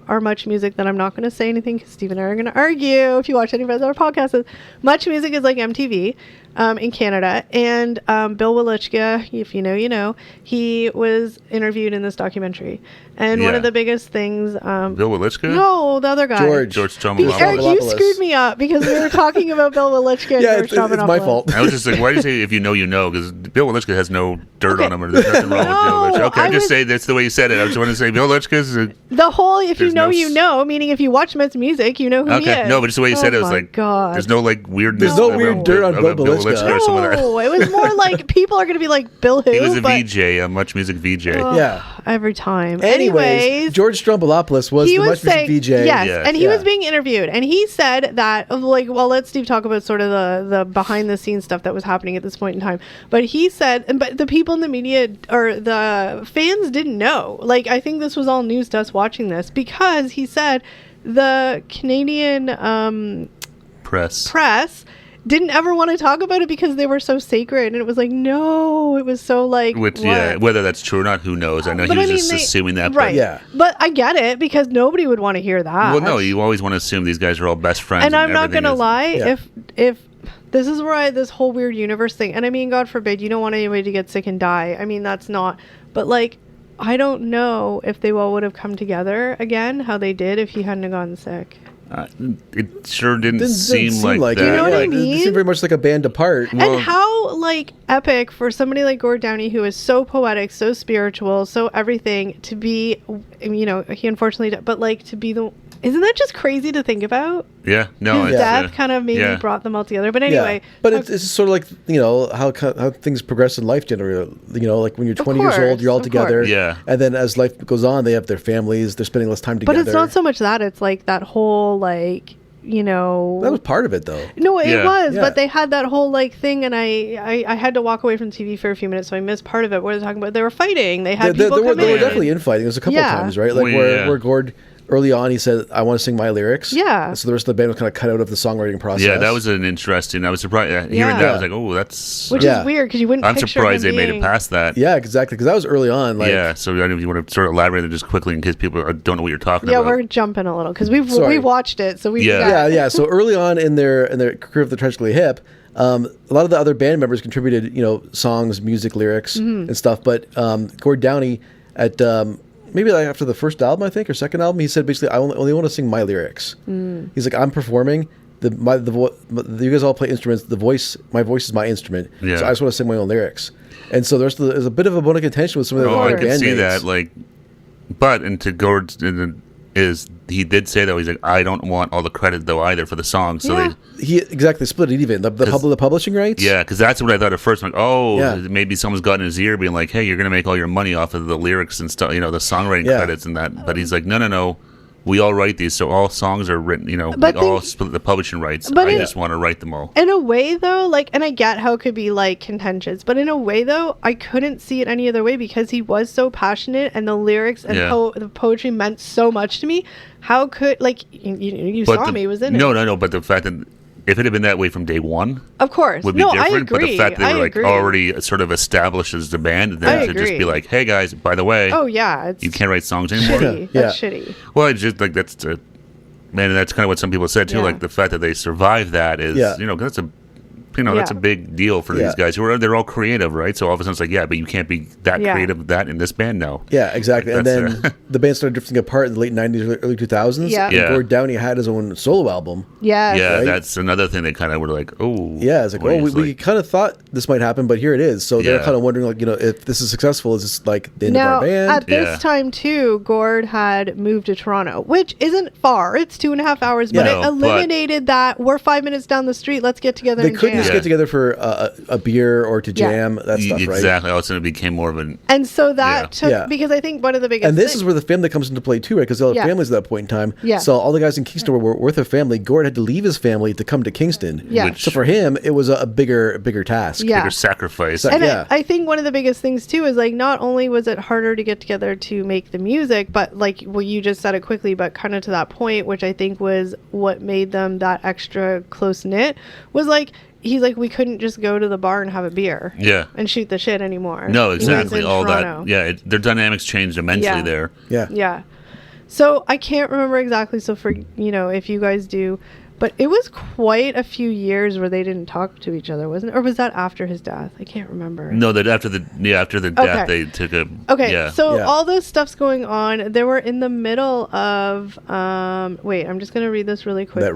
our Much Music, that I'm not going to say anything because Steve and I are going to argue if you watch any of our podcasts. Much Music is like MTV. in Canada. And Bill Welychka, if you know, you know, he was interviewed in this documentary. And one of the biggest things... Bill Welychka? No, the other guy. George Stroumboulopoulos. Eric, you screwed me up because we were talking about Bill Welychka and George Stroumboulopoulos. It's my fault. I was just like, why do you say if you know, you know? Because Bill Welychka has no dirt on him, or there's nothing wrong with Bill Welychka. Okay, I'm just saying that's the way you said it. I just want to say Bill Welychka the whole, if you know, you know, meaning if you watch Mets music, you know who he is. No, but just the way you said it was like, God. There's no like weirdness. There's no weird dirt on Bill Welychka. Or some of that. No, it was more like people are going to be like, Bill who? He was a VJ, a Much Music VJ. Every time. Anyways, George Stroumboulopoulos was the Much Music VJ. Yes, and he was being interviewed, and he said that, like, well, let Steve talk about sort of the behind the scenes stuff that was happening at this point in time. But he said, but the people in the media or the fans didn't know. Like, I think this was all news to us watching this, because he said the Canadian press didn't ever want to talk about it because they were so sacred, and it was like, no, it was so like, whether that's true or not, who knows? I know he was just assuming that, right? But I get it, because nobody would want to hear that. Well, no, you always want to assume these guys are all best friends, and I'm not gonna lie, if this is where this whole weird universe thing, and I mean, God forbid, you don't want anybody to get sick and die. I mean, that's not, but like, I don't know if they all would have come together again, how they did if he hadn't have gotten sick. It sure didn't seem like that. You know what I mean? It seemed very much like a band apart. And how like epic for somebody like Gord Downie, who is so poetic, so spiritual, so everything, to be, you know, he unfortunately, but like to be the... Isn't that just crazy to think about? Yeah, no. His death kind of maybe brought them all together. But anyway. But it's sort of like, you know, how things progress in life generally. You know, like when you're 20 years old, you're all together. Yeah. And then as life goes on, they have their families. They're spending less time together. But it's not so much that. It's like that whole, like, you know... That was part of it, though. No, it was. But they had that whole, like, thing, and I had to walk away from TV for a few minutes, so I missed part of it. What are they talking about? They were fighting. They had people come in. They were definitely infighting. There was a couple of times, right? Like where Gord... Early on, he said, I want to sing my lyrics. Yeah. And so the rest of the band was kind of cut out of the songwriting process. Yeah, that was an interesting... I was surprised. Hearing that, I was like, oh, that's... Which is weird, because you wouldn't I'm surprised they made it past that. Yeah, exactly, because that was early on. Like, so I don't know if you want to sort of elaborate just quickly in case people don't know what you're talking about. Yeah, we're jumping a little, because we watched it, so we... Yeah. So early on in their career of the Tragically Hip, a lot of the other band members contributed, you know, songs, music, lyrics, and stuff. But Gord Downie at... maybe like after the first album, I think, or second album, he said basically, I only want to sing my lyrics. He's like, I'm performing. You guys all play instruments. My voice is my instrument. Yeah. So I just want to sing my own lyrics. And so there's a bit of a bone of contention with some of the other bandmates. I can see that. Like, but into Gord's he did say though, he's like, I don't want all the credit though either for the song. So he exactly split it even the publishing rights. Yeah, because that's what I thought at first. I'm like, maybe someone's got in his ear being like, hey, you're gonna make all your money off of the lyrics and stuff, you know, the songwriting credits and that. But he's like, no. We all write these, so all songs are written, you know, we all split the publishing rights. I just want to write them all. In a way, though, like, and I get how it could be, like, contentious, but in a way, though, I couldn't see it any other way because he was so passionate and the lyrics and the poetry meant so much to me. How could, like, you saw me, he was in it. No, but the fact that if it had been that way from day one, of course, would be different. I agree. But the fact that they were like already sort of established as the band, then to just be like, "Hey guys, by the way, you can't write songs anymore." That's shitty. Well, it's just like that's kind of what some people said too. Like the fact that they survived that is, you know, that's a that's a big deal for these guys they're all creative, right? So all of a sudden it's like, but you can't be that creative that in this band now. Yeah, exactly. Like, and then the band started drifting apart in the late 90s, early 2000s. Yeah. And Gord Downie had his own solo album. Yeah. Yeah, right? That's another thing they kind of were like, oh. Yeah, it's like, we kind of thought this might happen, but here it is. So they're kind of wondering, like, you know, if this is successful, is this like the end of our band? At this time, too, Gord had moved to Toronto, which isn't far. It's 2.5 hours, but it eliminated that we're 5 minutes down the street, let's get together and jam. They couldn't just get together for a beer or to jam, that stuff, right? Exactly. All of a sudden it became more of an... And so that took... Because I think one of the biggest... And this is where the family comes into play too, right? Because all the families at that point in time. Yeah. So all the guys in Kingston were with their family. Gord had to leave his family to come to Kingston. Yeah. So for him, it was a bigger task. Yeah. Bigger sacrifice. And I think one of the biggest things too is like, not only was it harder to get together to make the music, but like, well, you just said it quickly, but kind of to that point, which I think was what made them that extra close knit, was like, he's like, we couldn't just go to the bar and have a beer and shoot the shit anymore. No, exactly. All Toronto. that. Yeah, their dynamics changed immensely there. Yeah. So I can't remember exactly. So for, you know, if you guys do, But it was quite a few years where they didn't talk to each other, wasn't it? Or was that after his death? I can't remember. No, that after the death, they took a... Okay, yeah. so all this stuff's going on. They were in the middle of... wait, I'm just going to read this really quickly. That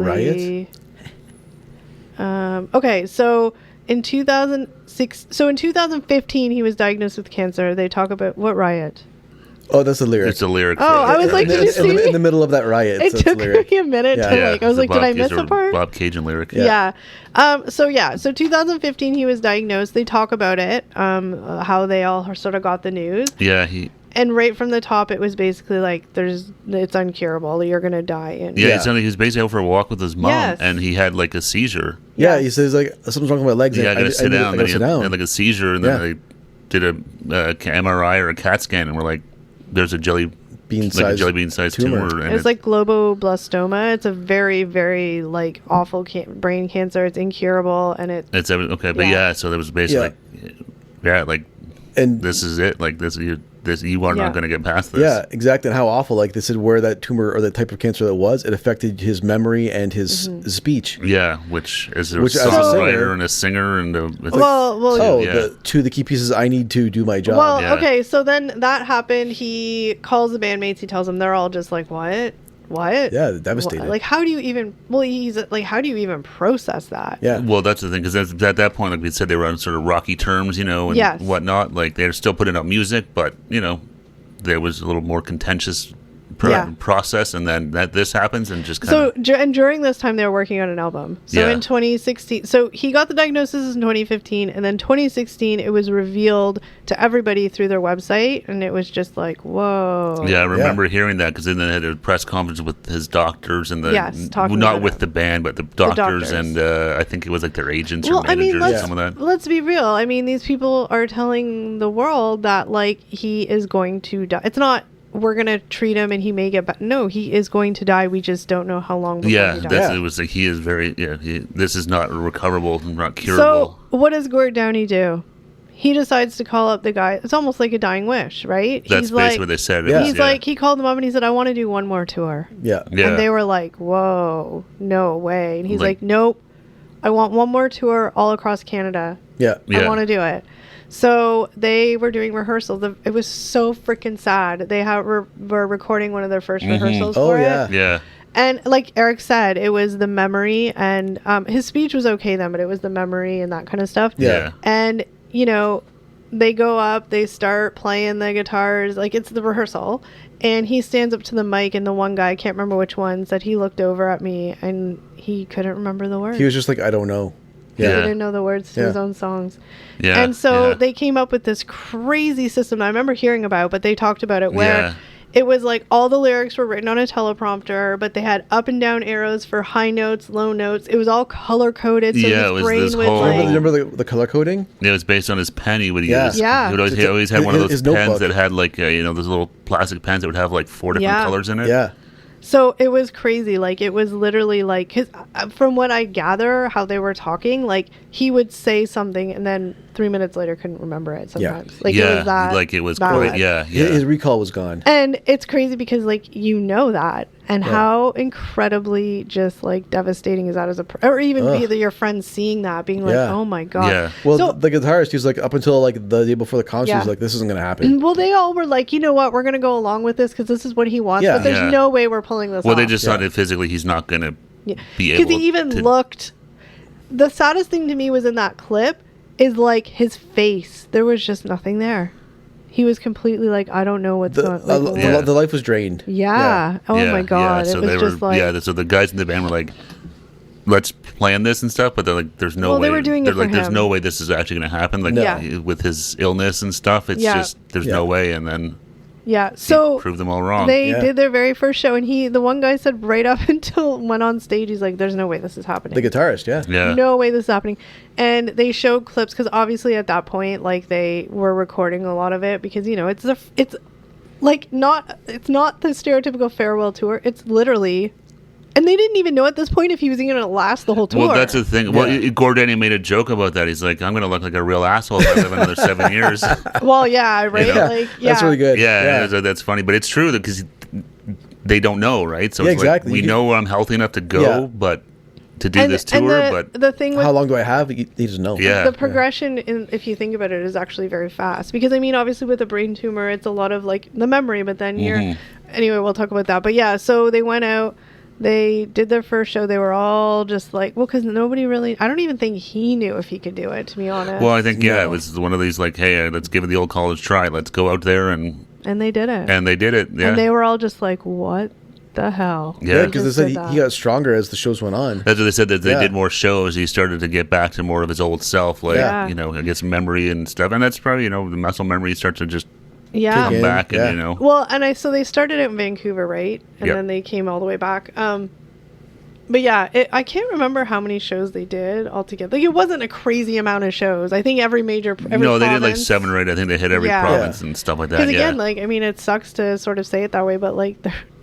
riot? Okay, so in 2015, he was diagnosed with cancer. They talk about... What riot? Oh, that's the lyric. It's a lyric. Oh, I was like, did you see? In the middle of that riot. It took me a minute to like, I was like, did I miss a part? Bob Cajun lyric. Yeah. So 2015 he was diagnosed. They talk about it, how they all sort of got the news. Yeah, and right from the top, it was basically like, it's uncurable. You're gonna die. And he was basically out for a walk with his mom, and he had like a seizure. Yeah, he says like something's wrong with my legs. Yeah, I gotta sit down. He had like a seizure, and then they did a MRI or a CAT scan, and we're like, there's a jelly bean sized tumor. And it's like glioblastoma. It's a very, very like awful brain cancer. It's incurable, and it's okay. But so there was basically and this is it. Like this you are not going to get past this. Yeah, exactly. And how awful. Like they said, where that tumor or the type of cancer that was, it affected his memory and his speech. Yeah, which as a songwriter and a singer and to the key pieces I need to do my job. Well, okay, so then that happened. He calls the bandmates. He tells them, they're all just like, what? Yeah, devastated. Like, how do you even? Well, he's like, how do you even process that? Yeah. Well, that's the thing, because at that point, like we said, they were on sort of rocky terms, and whatnot. Like they're still putting out music, but there was a little more contentious process, and then this happens, and just kind of. And during this time, they were working on an album. So in 2016, so he got the diagnosis in 2015, and then 2016, it was revealed to everybody through their website, and it was just like, whoa. Yeah, I remember hearing that, because then they had a press conference with his doctors and not with the band, but the doctors. And I think it was like their agents or managers or some of that. Let's be real. I mean, these people are telling the world that like he is going to die. It's not, we're going to treat him and he may get back. No, he is going to die. We just don't know how long before he dies. It was like, he is very, this is not recoverable, not curable. So what does Gord Downey do? He decides to call up the guy. It's almost like a dying wish, right? That's basically what they said. He's like, he called them up and he said, I want to do one more tour. Yeah. And they were like, whoa, no way. And he's like, nope, I want one more tour all across Canada. Yeah. I want to do it. So they were doing rehearsals. It was so freaking sad. They were recording one of their first rehearsals for it. Yeah. And like Eric said, it was the memory, and his speech was okay then, but it was the memory and that kind of stuff. Yeah. And, they go up, they start playing the guitars, like it's the rehearsal. And he stands up to the mic, and the one guy, I can't remember which one, said he looked over at me and he couldn't remember the words. He was just like, I don't know. Yeah. He didn't know the words to his own songs. Yeah. And so they came up with this crazy system I remember hearing about, but they talked about it where it was like all the lyrics were written on a teleprompter, but they had up and down arrows for high notes, low notes. It was all color coded. So his brain was like... Remember the color coding? Yeah, it was based on his pen he would use. Yeah. He always had one of those pens that had like, those little plastic pens that would have like 4 different colors in it. Yeah. So it was crazy. Like, it was literally like, cause from what I gather, how they were talking, like, he would say something and then 3 minutes later couldn't remember it sometimes. Yeah. Like, it was that. Like, it was quite, His recall was gone. And it's crazy because, like, that. And how incredibly just, like, devastating is that as or even be your friends seeing that, being like, oh my God. Yeah. Well, the guitarist, he was like, up until, like, the day before the concert, he was like, this isn't going to happen. Well, they all were like, you know what, we're going to go along with this because this is what he wants. Yeah. But there's no way we're pulling this off. Well, they just thought that physically he's not going to be able to. Because he even looked... The saddest thing to me was in that clip is, like, his face. There was just nothing there. He was completely like, I don't know what's going on. The life was drained. Yeah. Oh my God. So it was just like... Yeah, so the guys in the band were like, let's plan this and stuff, but they're like, there's no way. They were doing it for him. There's no way this is actually going to happen. Like, with his illness and stuff, it's just, there's no way. And then... Yeah, so prove them all wrong. They did their very first show, and the one guy said right up until went on stage, he's like, "There's no way this is happening." The guitarist, yeah, no way this is happening. And they showed clips because obviously at that point, like they were recording a lot of it because it's like not the stereotypical farewell tour. It's literally. And they didn't even know at this point if he was going to last the whole tour. Well, that's the thing. Well, Gord Downey made a joke about that. He's like, I'm going to look like a real asshole if I live another 7 years. Well, yeah, right? Like, that's really good. Yeah. That's funny. But it's true because they don't know, right? So it's exactly. like, we know I'm healthy enough to go, but... to do this tour, but the thing with, how long do I have? He doesn't know. Yeah. The progression, if you think about it, is actually very fast. Because, I mean, obviously with a brain tumor, it's a lot of, like, the memory, but then anyway, we'll talk about that. But, yeah, so they went out, they did their first show, they were all just like, well, because nobody really, I don't even think he knew if he could do it, to be honest. Well, I think, it was one of these, like, hey, let's give it the old college try. Let's go out there and they did it. And they did it, yeah. And they were all just like, what the hell? Yeah, because they said he got stronger as the shows went on. That's what they said, that they did more shows. He started to get back to more of his old self, like, I guess memory and stuff. And that's probably, the muscle memory starts to just come back. And, Well, and so they started out in Vancouver, right? And then they came all the way back. But yeah, I can't remember how many shows they did altogether. Like, it wasn't a crazy amount of shows. I think every they did province, like 7 or 8. I think they hit every province and stuff like that. Because again, like, I mean, it sucks to sort of say it that way, but like,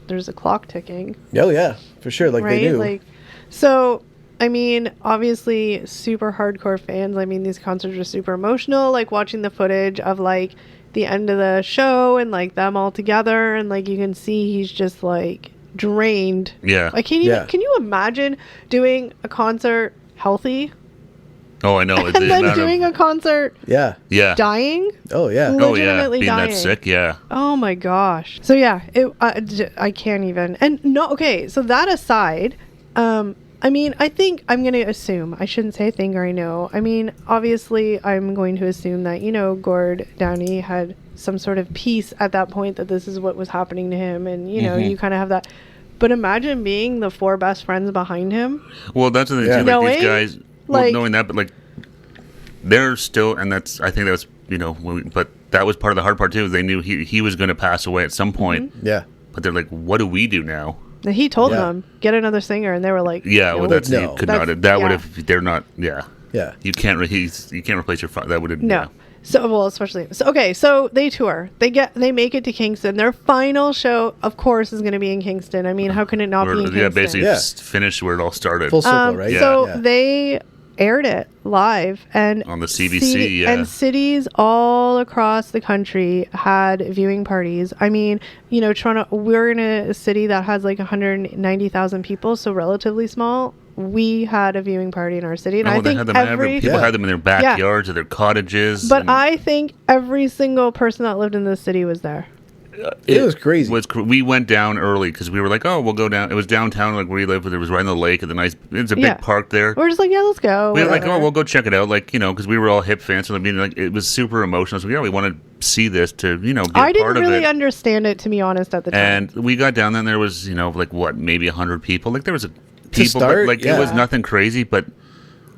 there's a clock ticking. Oh yeah, for sure. Like, right? they do. Like, so I mean, obviously, super hardcore fans. I mean, these concerts are super emotional. Like, watching the footage of like the end of the show and like them all together, and like you can see he's just like drained. Yeah. I can't even. Can you imagine doing a concert healthy? Oh, I know. And then doing a concert. Yeah. Dying. Oh yeah. Legitimately being dying. that sick. Yeah. Oh my gosh. So yeah, I can't even. And no. Okay. So that aside, I mean, I think I'm going to assume. I shouldn't say I think or I know. I mean, obviously, I'm going to assume that, Gord Downey had some sort of peace at that point that this is what was happening to him. And, you kind of have that. But imagine being the 4 best friends behind him. Well, that's the thing, too. Like, these guys, knowing that, but, like, they're still, and that's, I think that was, but that was part of the hard part, too. They knew he was going to pass away at some point. Mm-hmm. Yeah. But they're like, what do we do now? He told them, get another singer, and they were like, "Yeah, well, that's no. could not. That would have. They're not. Yeah, yeah. You can't. You can't replace your father. That would have. No. Yeah. So well, especially so they tour. They make it to Kingston. Their final show, of course, is going to be in Kingston. I mean, how can it not be in Kingston? Yeah, basically finished where it all started. Full circle, right? So they aired it live and on the CBC, and cities all across the country had viewing parties. I mean, Toronto, we're in a city that has like 190,000 people, so relatively small. We had a viewing party in our city, and I think people had them in their backyards or their cottages. But I think every single person that lived in this city was there. It was crazy. We went down early because we were like, oh, we'll go down. It was downtown, like where we lived. It was right on the lake at the nice. It's a big park there. We're just like, let's go. We were like, oh, we'll go check it out, like because we were all hip fans. So I mean, like it was super emotional. So we want to see this to get part of it. I didn't really understand it, to be honest, at the time. And we got down there, and there was like what, maybe 100 people. Like there was people, but like it was nothing crazy, but.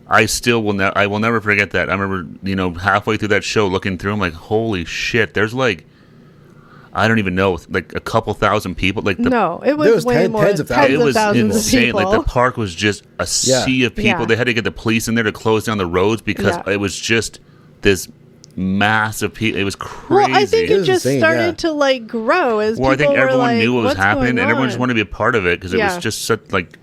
I still will I will never forget that. I remember, halfway through that show, looking through, I'm like, holy shit! There's like, I don't even know, like a couple thousand people. Like it was way more. Tens of thousands. It was thousands insane. of people. Like the park was just a sea of people. They had to get the police in there to close down the roads because it was just this massive people. It was crazy. Well, I think it just started to like grow as people I think everyone were like, knew what was happening, and everyone just on? wanted to be a part of it because it was just such like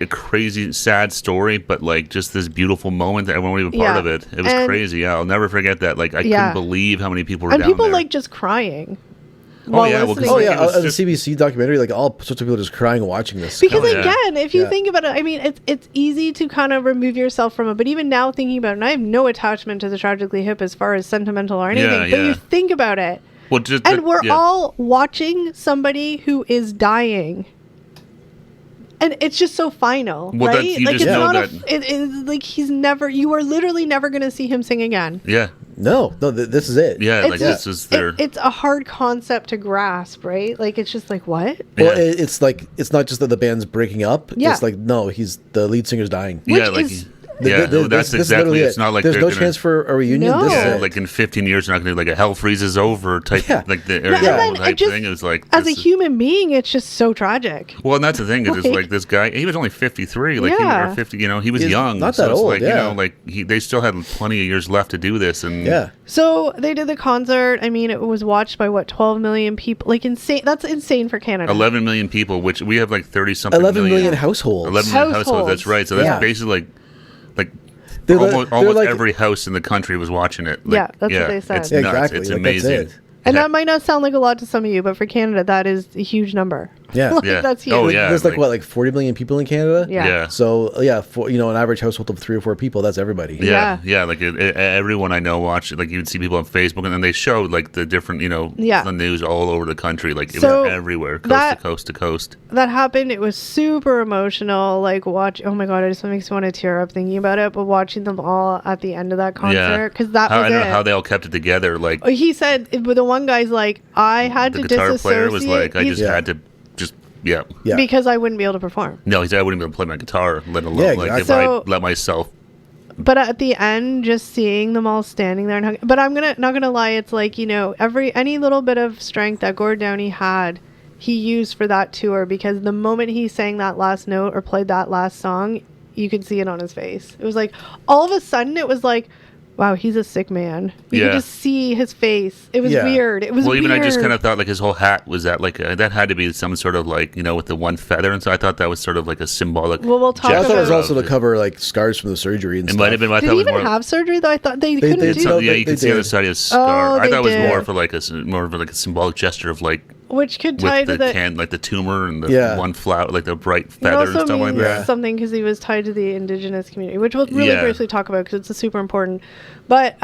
a crazy, sad story, but like just this beautiful moment that everyone wanted to be part of it. It was crazy. Yeah, I'll never forget that. Like I couldn't believe how many people were down there. And people like just crying. On the CBC documentary, like all sorts of people just crying watching this. Because again, if you think about it, I mean, it's easy to kind of remove yourself from it. But even now, thinking about it, and I have no attachment to the Tragically Hip as far as sentimental or anything. But you think about it, we're all watching somebody who is dying. And it's just so final, right? Like it's not it's like you are literally never going to see him sing again. Yeah. No, this is it. Yeah, like this is their. It's a hard concept to grasp, right? Like it's just like what? Well, it's like it's not just that the band's breaking up. Yeah. It's like no, the lead singer's dying. That's exactly. It's not like there's no chance for a reunion. No. Like in 15 years, they're not going to do like a hell freezes over type, like the type thing. Is like as a human being, it's just so tragic. Well, and that's the thing. It's like this guy. He was only 53. Like he was 50. He was young. Not that old. They still had plenty of years left to do this. And so they did the concert. I mean, it was watched by 12 million people. Like insane. That's insane for Canada. 11 million people, which we have like 30 something. 11 million households. 11 million households. That's right. So that's basically almost every house in the country was watching it. That's what they said. It's nuts. It's amazing. And that might not sound like a lot to some of you, but for Canada, that is a huge number. Yeah. Like, that's huge. Oh, yeah. There's like 40 million people in Canada? Yeah. So, yeah, for, an average household of 3 or 4 people, that's everybody. Yeah. Like everyone I know watched it. Like you'd see people on Facebook, and then they showed like the different, the news all over the country. Like it was everywhere, coast to coast to coast. That happened. It was super emotional. Like oh my God, it just makes me want to tear up thinking about it. But watching them all at the end of that concert, because that was I don't know how they all kept it together. Like he said, but the one guy's like, I had to disassociate. The guitar player was like, I just had to because I wouldn't be able to perform. No, he said I wouldn't be able to play my guitar, let alone like if I let myself. But at the end, just seeing them all standing there and hugging. But I'm not gonna lie, it's like any little bit of strength that Gord Downie had, he used for that tour, because the moment he sang that last note or played that last song, you could see it on his face. It was like all of a sudden it was like, wow, he's a sick man. You could just see his face. It was weird. It was weird. Even I just kind of thought like his whole hat was that that had to be some sort of like, with the one feather. And so I thought that was sort of like a symbolic. Well, we'll talk about I thought it was also to cover like scars from the surgery and stuff. Might have been. Did he even have surgery though? I thought they couldn't do. Yeah, you can see on the side of his scar. I thought it was more of a symbolic gesture of like. Which could tie to the tumor and the one flower, like the bright feather and stuff like that. Something because he was tied to the Indigenous community, which we'll really briefly talk about because it's super important. But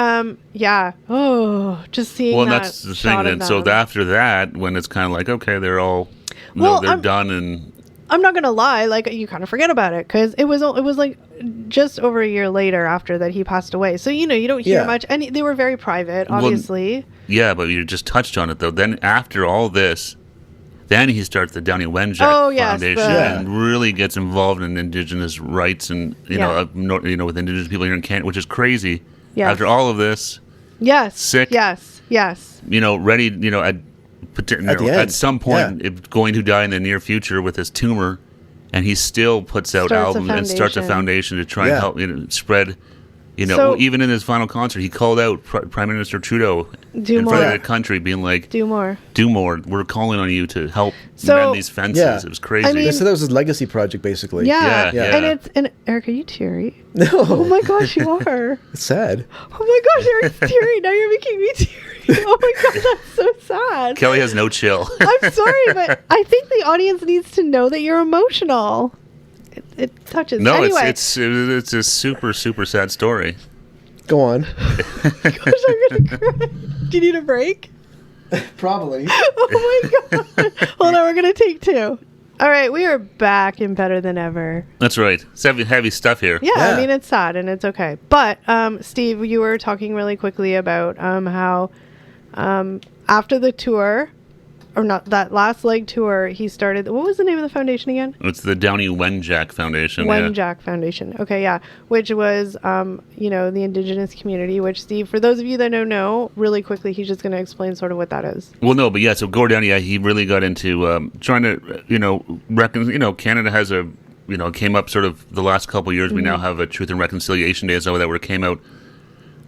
just seeing that. Well, that's the thing. Then, so after that, when it's kind of like, okay, they're all, they're done, and I'm not gonna lie, like you kind of forget about it because it was like just over a year later after that he passed away. So you don't hear much, and they were very private, obviously. Yeah, but you just touched on it though. Then after all this, then he starts the Downie Wenjack Foundation and really gets involved in Indigenous rights and with Indigenous people here in Canada, which is crazy. Yes. After all of this, sick, ready, at some point going to die in the near future with his tumor, and he still puts out albums and starts a foundation to try and help spread. Even in his final concert, he called out Prime Minister Trudeau in front of the country, being like, "Do more. We're calling on you to help mend these fences." Yeah. It was crazy. I mean, so that was his legacy project, basically. Yeah. And Eric, are you teary? No. Oh my gosh, you are. It's sad. Oh my gosh, Eric's teary. Now you're making me teary. Oh my god, that's so sad. Kelly has no chill. I'm sorry, but I think the audience needs to know that you're emotional. It touches. No, anyway. it's a super, super sad story. Go on. Gosh, I'm gonna cry. Do you need a break? Probably. Oh my god. Hold on, we're gonna take 2. All right, we are back and better than ever. That's right. It's heavy stuff here. Yeah, I mean, it's sad and it's okay. But, Steve, you were talking really quickly about how after the tour, or not, that last leg tour, he started, what was the name of the foundation again? It's the Downie Wenjack Foundation. Wenjack Foundation. Okay, yeah. Which was, the Indigenous community, which, Steve, for those of you that don't know, really quickly, he's just going to explain sort of what that is. Well, no, but so Gord Downie, he really got into trying to, Canada has came up sort of the last couple of years. Mm-hmm. We now have a Truth and Reconciliation Day, so that where it came out.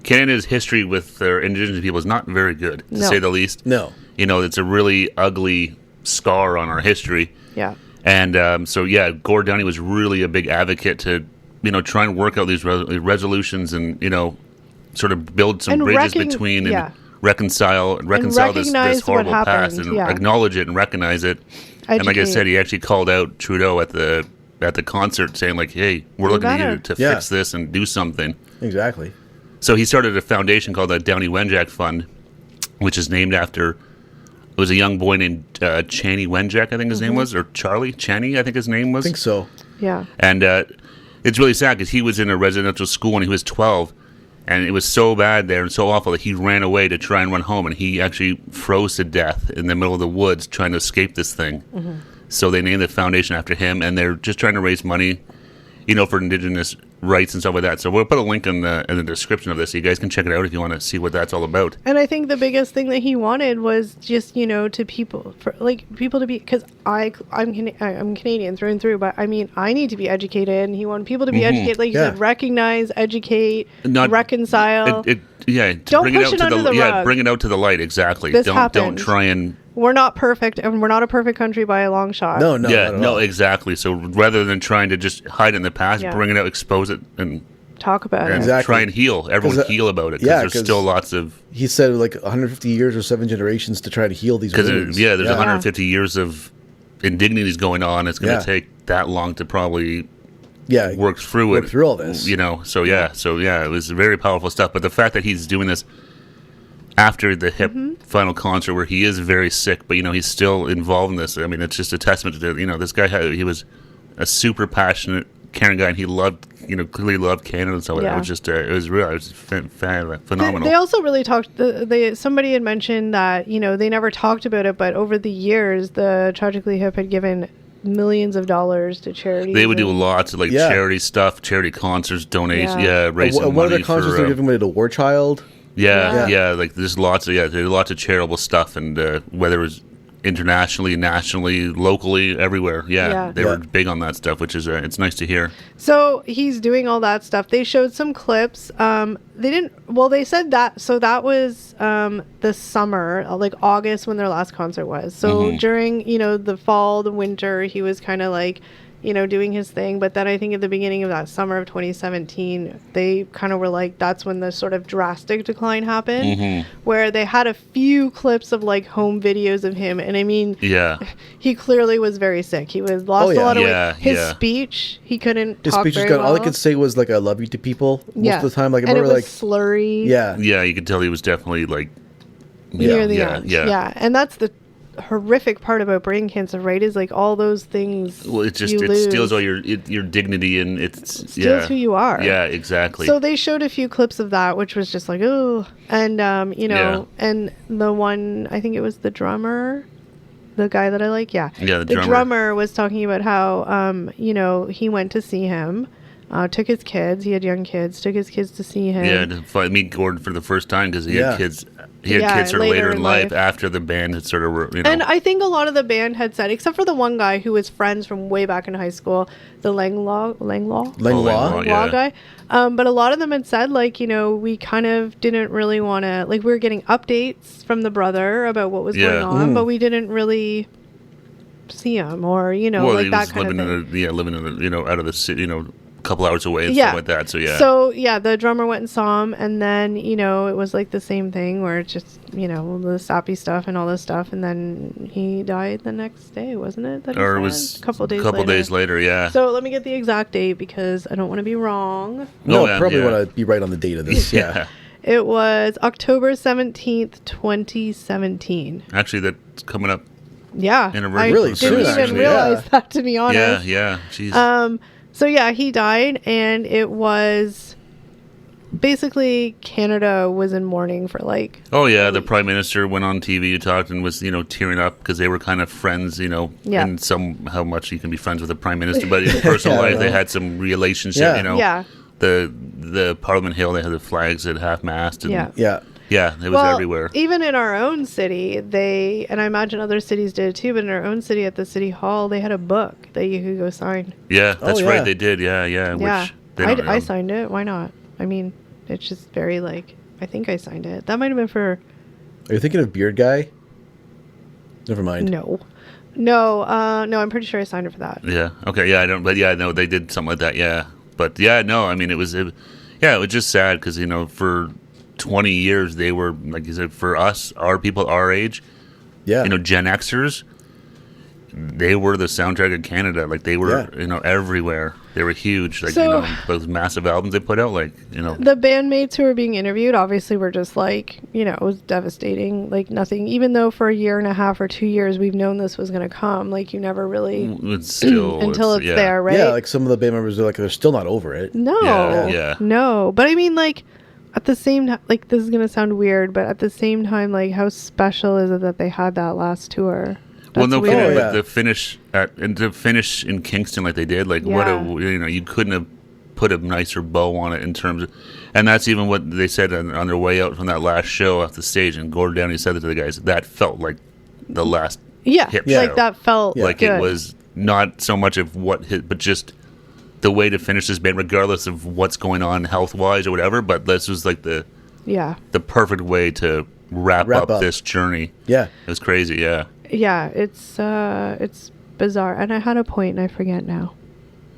Canada's history with their Indigenous people is not very good, to say the least. No. It's a really ugly scar on our history. Yeah. And Gord Downie was really a big advocate to, try and work out these resolutions and, sort of build some bridges between and reconcile this horrible past and acknowledge it and recognize it. Educate. And like I said, he actually called out Trudeau at the concert saying like, hey, we're looking at you to fix this and do something. Exactly. So he started a foundation called the Downie Wenjack Fund, which is named after, it was a young boy named Channy Wenjack, I think his name was, or Charlie Channy, I think his name was. I think so. Yeah. And it's really sad because he was in a residential school when he was 12, and it was so bad there and so awful that he ran away to try and run home, and he actually froze to death in the middle of the woods trying to escape this thing. Mm-hmm. So they named the foundation after him, and they're just trying to raise money, for Indigenous rights and stuff like that. So we'll put a link in the description of this so you guys can check it out if you want to see what that's all about. And I think the biggest thing that he wanted was just to people to be, because I'm Canadian through and through, but I mean I need to be educated, and he wanted people to be educated, like you said, recognize, educate, reconcile. Don't push it under the rug. Yeah, bring it out to the light. Exactly. Don't try and. We're not perfect, and we're not a perfect country by a long shot. No, exactly. So rather than trying to just hide in the past, bring it out, expose it, and talk about it. Exactly. Try and heal. Everyone heal about it. Because there's still lots of... He said like 150 years or 7 generations to try to heal these wounds. There's 150 years of indignities going on. It's going to take that long to probably work through all this. You know, so it was very powerful stuff. But the fact that he's doing this after the Hip final concert where he is very sick, but, you know, he's still involved in this. I mean, it's just a testament to, you know, this guy, he was a super passionate, caring guy, and he loved, you know, clearly loved Canada and so it was just, it was phenomenal. They also really talked, somebody had mentioned that, you know, they never talked about it, but over the years, the Tragically Hip had given millions of dollars to charity. They would do lots of like charity stuff, charity concerts, donations, raising money. One of the concerts they're giving money to War Child. Like there's lots of charitable stuff, and whether it was internationally, nationally, locally, everywhere. They were big on that stuff, which is it's nice to hear. So he's doing all that stuff. They showed some clips. They said that, so that was the summer, like August when their last concert was. So during, you know, the fall, the winter, he was kind of like, you know, doing his thing. But then I think at the beginning of that summer of 2017, they kind of were like, that's when the sort of drastic decline happened, where they had a few clips of like home videos of him. And I mean, he clearly was very sick. He was lost a lot of weight. His speech, he couldn't talk very well. All I could say was like, I love you to people most of the time. Like, I remember, and it was slurry. Yeah, you could tell he was definitely like, near the end. Yeah. And that's the horrific part about brain cancer, right, is like all those things. Well, it steals all your dignity, and it steals who you are. Yeah, exactly. So they showed a few clips of that, which was just like, oh, and you know, and the one, I think it was the drummer, the guy that I like, the drummer was talking about how you know, he went to see him. Took his kids. He had young kids. Took his kids to see him. Yeah, to meet Gordon for the first time because he had kids. He had kids sort of later in life after the band had sort of, you know. And I think a lot of the band had said, except for the one guy who was friends from way back in high school, the Langlaw guy. But a lot of them had said, like, you know, we kind of didn't really want to, like, we were getting updates from the brother about what was going on, but we didn't really see him or, you know, like that kind of thing. Living in you know, out of the city, you know, couple hours away and stuff like that. So the drummer went and saw him, and then, you know, it was like the same thing where it's just, you know, the sappy stuff and all this stuff, and then he died the next day, wasn't it? Or it was a couple days later. Yeah. So let me get the exact date because I don't want to be wrong. Probably want to be right on the date of this. It was October 17th, 2017. Actually, that's coming up. Yeah. I really didn't even realize that, to be honest. Yeah. Jeez. So he died, and it was basically Canada was in mourning for like. Oh yeah, the Prime Minister went on TV, talked, and was, you know, tearing up because they were kind of friends, you know, and how much you can be friends with the Prime Minister, but in personal life they had some relationship, you know. Yeah. The Parliament Hill, they had the flags at half-mast. And Yeah, it was everywhere. Even in our own city, and I imagine other cities did too, but in our own city at the city hall, they had a book that you could go sign. Yeah, that's right, they did. Yeah. Which I signed it. Why not? I mean, it's just very like, I think I signed it. That might have been for... Are you thinking of Beard Guy? Never mind. No, I'm pretty sure I signed it for that. Yeah, okay, yeah, I don't, but yeah, no, they did something like that, yeah. But yeah, no, I mean, it was just sad because, you know, for 20 years they were, like you said, for us, our people our age, you know, Gen Xers, they were the soundtrack of Canada. Like they were, you know, everywhere. They were huge. Like, you know, those massive albums they put out, like, you know. The bandmates who were being interviewed obviously were just like, you know, it was devastating. Like nothing, even though for a year and a half or 2 years we've known this was going to come, like you never really, until it's there, right? Yeah, like some of the band members are like, they're still not over it. No. But I mean, like, at the same time, like, this is going to sound weird, but at the same time, like, how special is it that they had that last tour? Well, no kidding, but the finish in Kingston like they did, like what a, you know, you couldn't have put a nicer bow on it in terms of, and that's even what they said on their way out from that last show off the stage. And Gordon Downey said it to the guys. That felt like the last Hip show. Like that felt like good. It was not so much of what hit, but just the way to finish this band, regardless of what's going on health wise or whatever. But this was like the perfect way to wrap up this journey. Yeah, it was crazy. Yeah. Yeah, it's bizarre, and I had a point and I forget now.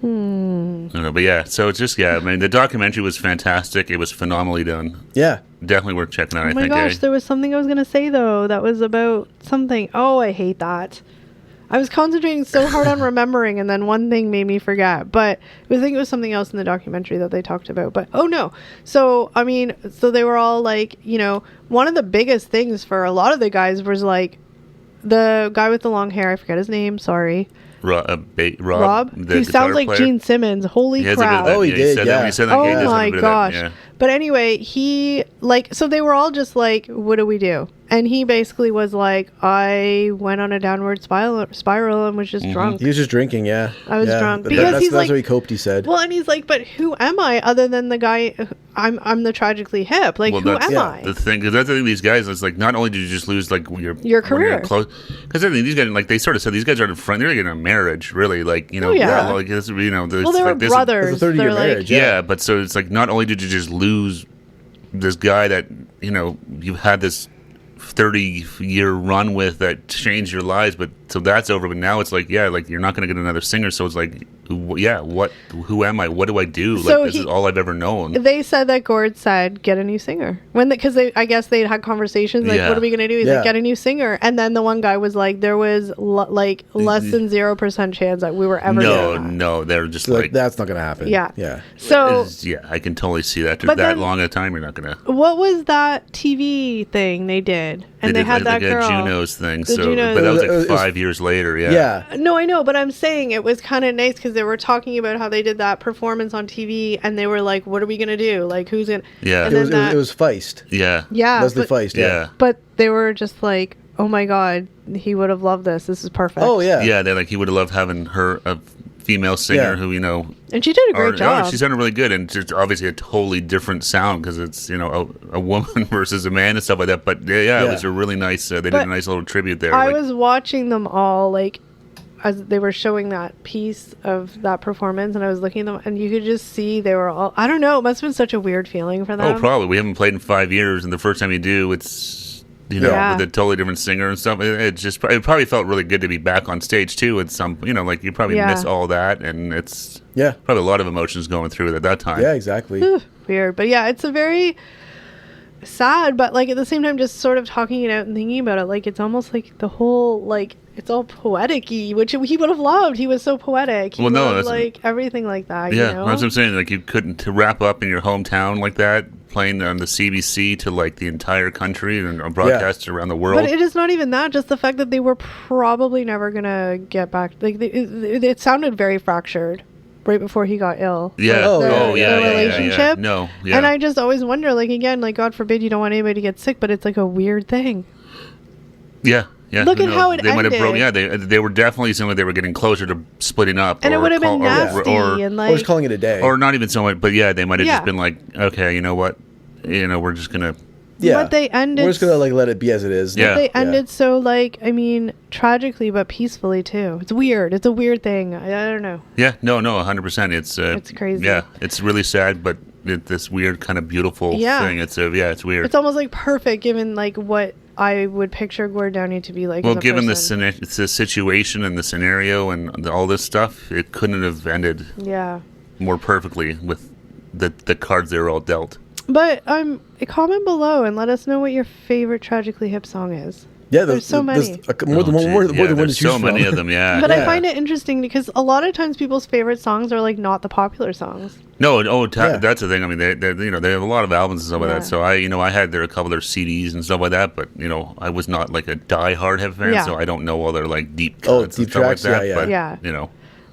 I don't know, but yeah, so it's just, I mean, the documentary was fantastic. It was phenomenally done. Yeah. Definitely worth checking out, I think. Oh my gosh, there was something I was going to say, though, that was about something. Oh, I hate that. I was concentrating so hard on remembering, and then one thing made me forget. But I think it was something else in the documentary that they talked about. But, oh, no. So, I mean, so they were all like, you know, one of the biggest things for a lot of the guys was like the guy with the long hair. I forget his name. Sorry. Rob? He sounds like Gene Simmons. Holy crap. Oh, he did, yeah. Oh, my gosh. But anyway, so they were all just like, what do we do? And he basically was like, I went on a downward spiral and was just drunk. He was just drinking, yeah. I was drunk. Because that's how he coped, he said. Well, and he's like, but who am I other than the guy? I'm the Tragically Hip. Like, who am I? The thing, because that's the thing, these guys, it's like, not only did you just lose, like, your career. Because these guys, like, they sort of said, these guys are in front, they're getting a marriage, really. Like, you know, like, this, you know, well, they were brothers. It's a 30-year marriage. Yeah, but so it's like, not only did you just lose this guy that, you know, you had this 30-year run with that changed your lives, but so that's over. But now it's like, like you're not going to get another singer. So it's like, who am I? What do I do? So like, this is all I've ever known. They said that Gord said, get a new singer. Because I guess they had conversations like, what are we going to do? He's like, get a new singer. And then the one guy was like, there was like less than 0% chance that we were ever No, they're just like, that's not going to happen. Yeah. So I can totally see that. But that long a time, you're not going to. What was that TV thing they did? And they had like that girl. A Junos thing. But that was like 5 years later. Yeah. No, I know, but I'm saying it was kind of nice because they were talking about how they did that performance on TV, and they were like, "What are we gonna do? Like, who's gonna?" Yeah. And it was Feist. Yeah. Yeah. Leslie Feist. Yeah. But they were just like, "Oh my God, he would have loved this. This is perfect." Oh yeah. Yeah. They're like, he would have loved having her, a female singer who, you know. And she did a great job. She sounded really good, and just obviously a totally different sound because it's, you know, a woman versus a man and stuff like that. But it was a really nice. They did a nice little tribute there. I was watching them all like as they were showing that piece of that performance, and I was looking at them, and you could just see they were all. I don't know. It must have been such a weird feeling for them. Oh, probably. We haven't played in 5 years, and the first time you do, it's, you know, with a totally different singer and stuff. It probably felt really good to be back on stage too. And some, you know, like you probably miss all that, and it's probably a lot of emotions going through at that time. Yeah, exactly. Weird, but yeah, it's a very sad, but like at the same time, just sort of talking it out and thinking about it, like it's almost like the whole like it's all poetic-y, which he would have loved. He was so poetic. He loved, like everything like that. Yeah, you know? That's what I'm saying. Like you couldn't to wrap up in your hometown like that, playing on the CBC to like the entire country and broadcast around the world. But it is not even that. Just the fact that they were probably never gonna get back. Like it sounded very fractured right before he got ill. Yeah. The relationship. No. Yeah. And I just always wonder, like again, like God forbid you don't want anybody to get sick, but it's like a weird thing. Yeah. Yeah, look at how it they ended. Might have they were definitely something they were getting closer to splitting up, and it would have been nasty, and like, or just calling it a day, or not even so much. But they might have just been like, okay, you know what, we're just gonna. Yeah, but they ended. We're just gonna like let it be as it is. Yeah, they ended so like tragically but peacefully too. It's weird. It's a weird thing. I don't know. Yeah, no, 100%. It's crazy. Yeah, it's really sad, but this weird kind of beautiful thing. It's it's weird. It's almost like perfect given like what I would picture Gord Downie to be like. Well, given the situation and the scenario and all this stuff, it couldn't have ended more perfectly with the cards they were all dealt. But comment below and let us know what your favorite Tragically Hip song is. Yeah, there's so many. More than one to choose from. So many of them, yeah. But I find it interesting because a lot of times people's favorite songs are like not the popular songs. No, that's the thing. I mean, they have a lot of albums and stuff like that. So I had a couple of their CDs and stuff like that. But I was not like a diehard Hip fan, so I don't know all their like deep cuts and stuff tracks, like that. But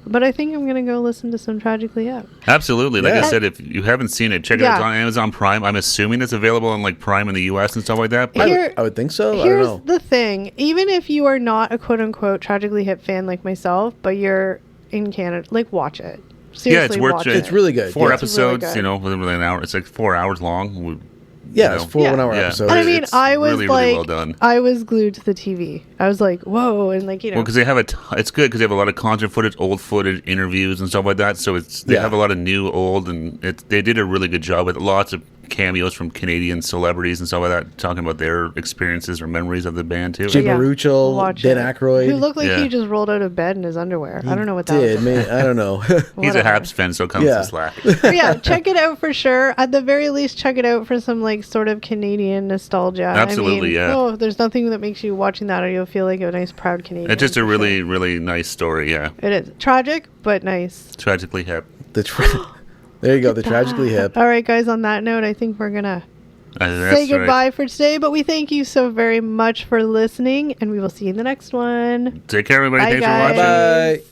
But I think I'm going to go listen to some Tragically Hip. Absolutely. Like I said, if you haven't seen it, check it out. It's on Amazon Prime. I'm assuming it's available on like Prime in the US and stuff like that. But I would think so. Here's I don't know. The thing. Even if you are not a quote-unquote Tragically Hip fan like myself, but you're in Canada, like watch it. Seriously, it's worth watch it. It's really good. 4 episodes, within an hour. It's like 4 hours long. It's 4 1-hour episodes. And I mean, I was really, like, really well done. I was glued to the TV. I was like, whoa, and like Well, because they have it's good because they have a lot of concert footage, old footage, interviews, and stuff like that. So they have a lot of new, old, and they did a really good job with it. Lots of cameos from Canadian celebrities and stuff like that, talking about their experiences or memories of the band too. Jim Baruchel, Dan Aykroyd. Who looked like he just rolled out of bed in his underwear. I don't know what that was. I don't know. He's a Habs fan, so comes to slack. Yeah, check it out for sure. At the very least, check it out for some like sort of Canadian nostalgia. Absolutely, yeah. There's nothing that makes you watching that or you'll feel like a nice, proud Canadian. It's just a really, really nice story, yeah. It is. Tragic, but nice. Tragically Hip. There you go, the Tragically Hip. All right, guys, on that note, I think we're going to say goodbye for today, but we thank you so very much for listening, and we will see you in the next one. Take care, everybody. Bye, Thanks guys. for watching. Bye.